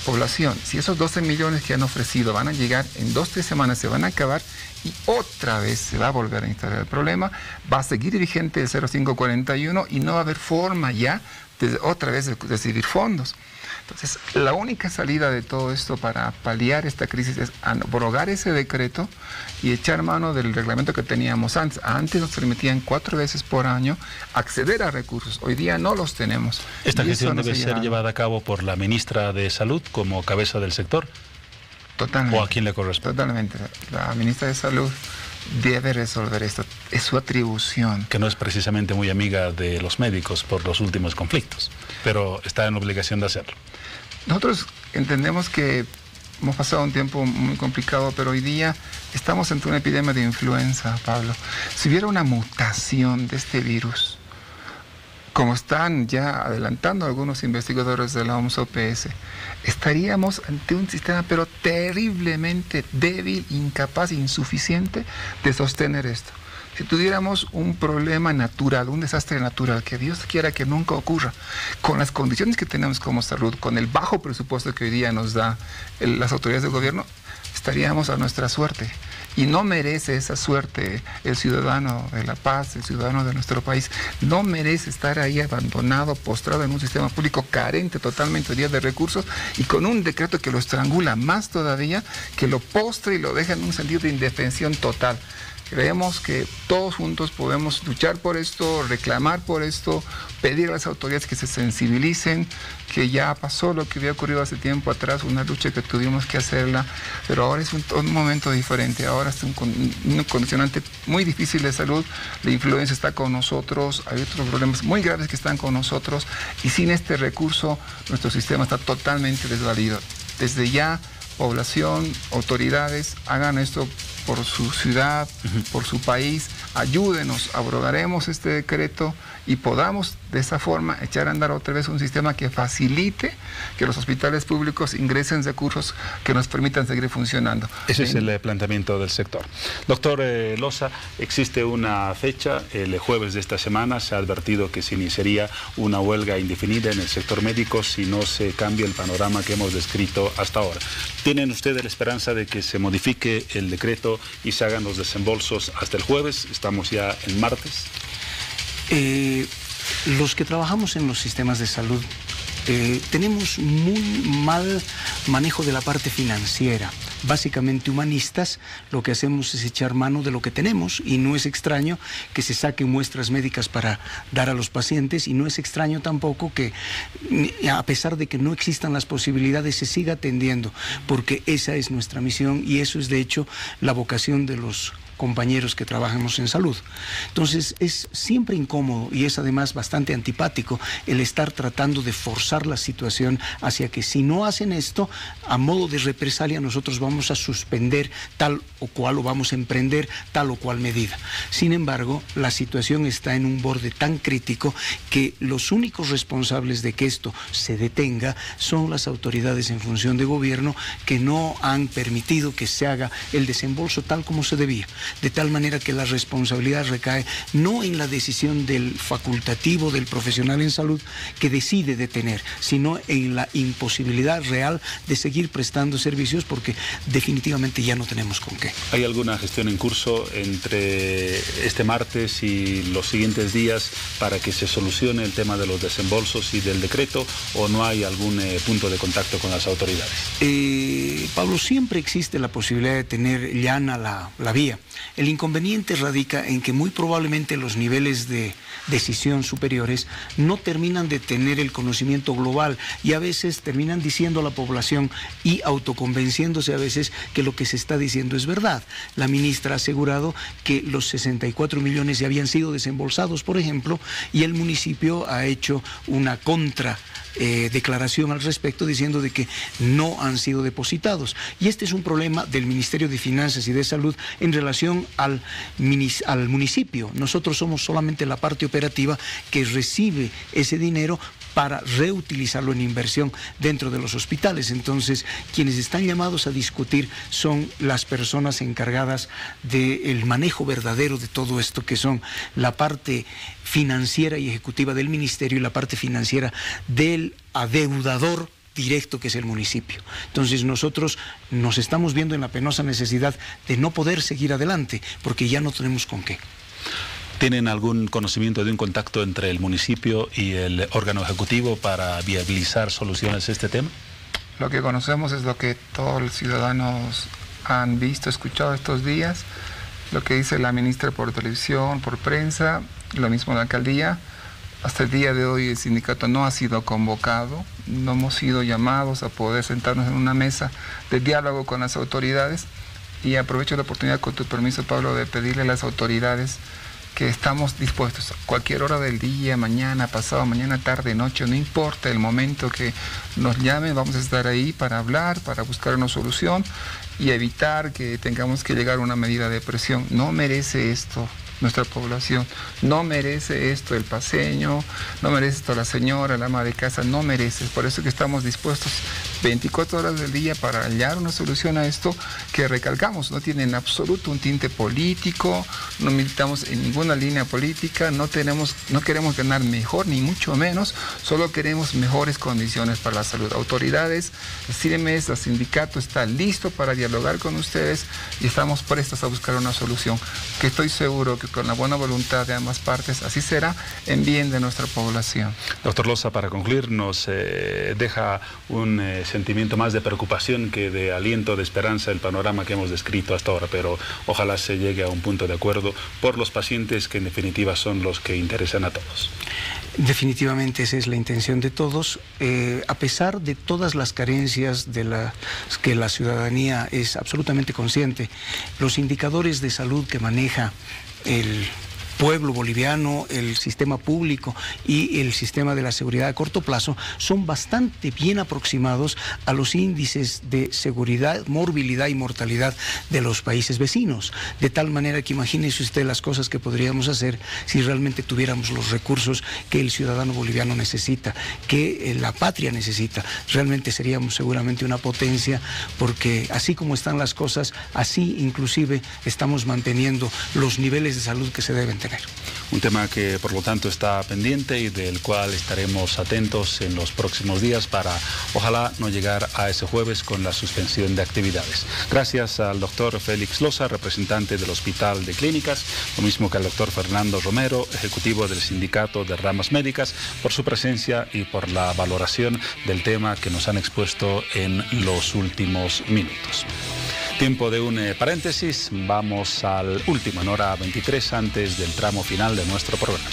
población, si esos 12 millones que han ofrecido van a llegar en 2-3 semanas, se van a acabar y otra vez se va a volver a instalar el problema, va a seguir vigente el 0541 y no va a haber forma ya de otra vez de recibir fondos. Entonces, la única salida de todo esto para paliar esta crisis es abrogar ese decreto y echar mano del reglamento que teníamos antes. Antes nos permitían 4 veces por año acceder a recursos. Hoy día no los tenemos. ¿Esta gestión debe ser llevada a cabo por la ministra de Salud como cabeza del sector? Totalmente. ¿O a quién le corresponde? Totalmente. La ministra de Salud debe resolver esto. Es su atribución. Que no es precisamente muy amiga de los médicos por los últimos conflictos, pero está en obligación de hacerlo. Nosotros entendemos que hemos pasado un tiempo muy complicado, pero hoy día estamos ante una epidemia de influenza, Pablo. Si hubiera una mutación de este virus, como están ya adelantando algunos investigadores de la OMS-OPS, estaríamos ante un sistema pero terriblemente débil, incapaz, insuficiente de sostener esto. Si tuviéramos un problema natural, un desastre natural, que Dios quiera que nunca ocurra, con las condiciones que tenemos como salud, con el bajo presupuesto que hoy día nos da las autoridades del gobierno, estaríamos a nuestra suerte. Y no merece esa suerte el ciudadano de La Paz, el ciudadano de nuestro país. No merece estar ahí abandonado, postrado en un sistema público carente totalmente hoy día de recursos y con un decreto que lo estrangula más todavía, que lo postra y lo deja en un sentido de indefensión total. Creemos que todos juntos podemos luchar por esto, reclamar por esto, pedir a las autoridades que se sensibilicen, que ya pasó lo que había ocurrido hace tiempo atrás, una lucha que tuvimos que hacerla, pero ahora es un momento diferente, ahora es un condicionante muy difícil de salud, la influenza está con nosotros, hay otros problemas muy graves que están con nosotros y sin este recurso nuestro sistema está totalmente desvalido. Desde ya, población, autoridades, hagan esto por su ciudad, por su país, ayúdenos, abrogaremos este decreto y podamos de esa forma echar a andar otra vez un sistema que facilite que los hospitales públicos ingresen recursos que nos permitan seguir funcionando. Ese es el planteamiento del sector. Doctor Loza, existe una fecha, el jueves de esta semana se ha advertido que se iniciaría una huelga indefinida en el sector médico si no se cambia el panorama que hemos descrito hasta ahora. ¿Tienen ustedes la esperanza de que se modifique el decreto y se hagan los desembolsos hasta el jueves? Estamos ya en martes. Los que trabajamos en los sistemas de salud tenemos muy mal manejo de la parte financiera. Básicamente humanistas, lo que hacemos es echar mano de lo que tenemos y no es extraño que se saquen muestras médicas para dar a los pacientes y no es extraño tampoco que a pesar de que no existan las posibilidades se siga atendiendo porque esa es nuestra misión y eso es de hecho la vocación de los compañeros que trabajamos en salud. Entonces es siempre incómodo y es además bastante antipático el estar tratando de forzar la situación hacia que si no hacen esto, a modo de represalia nosotros vamos a suspender tal o cual o vamos a emprender tal o cual medida. Sin embargo, la situación está en un borde tan crítico que los únicos responsables de que esto se detenga son las autoridades en función de gobierno que no han permitido que se haga el desembolso tal como se debía. de tal manera que la responsabilidad recae no en la decisión del facultativo, del profesional en salud que decide detener, sino en la imposibilidad real de seguir prestando servicios porque definitivamente ya no tenemos con qué. ¿Hay alguna gestión en curso entre este martes y los siguientes días para que se solucione el tema de los desembolsos y del decreto, o no hay algún punto de contacto con las autoridades? Pablo, siempre existe la posibilidad de tener llana la vía. El inconveniente radica en que muy probablemente los niveles de decisión superiores no terminan de tener el conocimiento global y a veces terminan diciendo a la población y autoconvenciéndose a veces que lo que se está diciendo es verdad. La ministra ha asegurado que los 64 millones ya habían sido desembolsados, por ejemplo, y el municipio ha hecho una declaración al respecto diciendo de que no han sido depositados. Y este es un problema del Ministerio de Finanzas y de Salud en relación al municipio. Nosotros somos solamente la parte operativa que recibe ese dinero para reutilizarlo en inversión dentro de los hospitales. Entonces, quienes están llamados a discutir son las personas encargadas del manejo verdadero de todo esto, que son la parte financiera y ejecutiva del ministerio y la parte financiera del adeudador directo, que es el municipio. Entonces nosotros nos estamos viendo en la penosa necesidad de no poder seguir adelante porque ya no tenemos con qué. ¿Tienen algún conocimiento de un contacto entre el municipio y el órgano ejecutivo para viabilizar soluciones a este tema? Lo que conocemos es lo que todos los ciudadanos han visto, escuchado estos días, lo que dice la ministra por televisión, por prensa, lo mismo la alcaldía. Hasta el día de hoy el sindicato no ha sido convocado, no hemos sido llamados a poder sentarnos en una mesa de diálogo con las autoridades, y aprovecho la oportunidad, con tu permiso, Pablo, de pedirle a las autoridades que estamos dispuestos a cualquier hora del día, mañana, pasado mañana, tarde, noche, no importa el momento que nos llamen, vamos a estar ahí para hablar, para buscar una solución y evitar que tengamos que llegar a una medida de presión. No merece esto nuestra población, no merece esto el paseño, no merece esto la señora, la ama de casa, no merece. Por eso que estamos dispuestos 24 horas del día para hallar una solución a esto, que recalcamos, no tiene en absoluto un tinte político, no militamos en ninguna línea política, no queremos ganar mejor, ni mucho menos, solo queremos mejores condiciones para la salud. Autoridades, el CIREMES, el sindicato está listo para dialogar con ustedes y estamos prestos a buscar una solución, que estoy seguro que con la buena voluntad de ambas partes así será, en bien de nuestra población. Doctor Loza, para concluir, nos deja un sentimiento más de preocupación que de aliento, de esperanza, el panorama que hemos descrito hasta ahora, pero ojalá se llegue a un punto de acuerdo por los pacientes, que en definitiva son los que interesan a todos. Definitivamente esa es la intención de todos, a pesar de todas las carencias de las que la ciudadanía es absolutamente consciente. Los indicadores de salud que maneja el pueblo boliviano, el sistema público y el sistema de la seguridad a corto plazo son bastante bien aproximados a los índices de seguridad, morbilidad y mortalidad de los países vecinos. De tal manera que imagínese usted las cosas que podríamos hacer si realmente tuviéramos los recursos que el ciudadano boliviano necesita, que la patria necesita. Realmente seríamos seguramente una potencia, porque así como están las cosas, así inclusive estamos manteniendo los niveles de salud que se deben tener. Un tema que por lo tanto está pendiente y del cual estaremos atentos en los próximos días para ojalá no llegar a ese jueves con la suspensión de actividades. Gracias al doctor Félix Loza, representante del Hospital de Clínicas, lo mismo que al doctor Fernando Romero, ejecutivo del Sindicato de Ramas Médicas, por su presencia y por la valoración del tema que nos han expuesto en los últimos minutos. Tiempo de un paréntesis, vamos al último en hora 23 antes del tramo final de nuestro programa.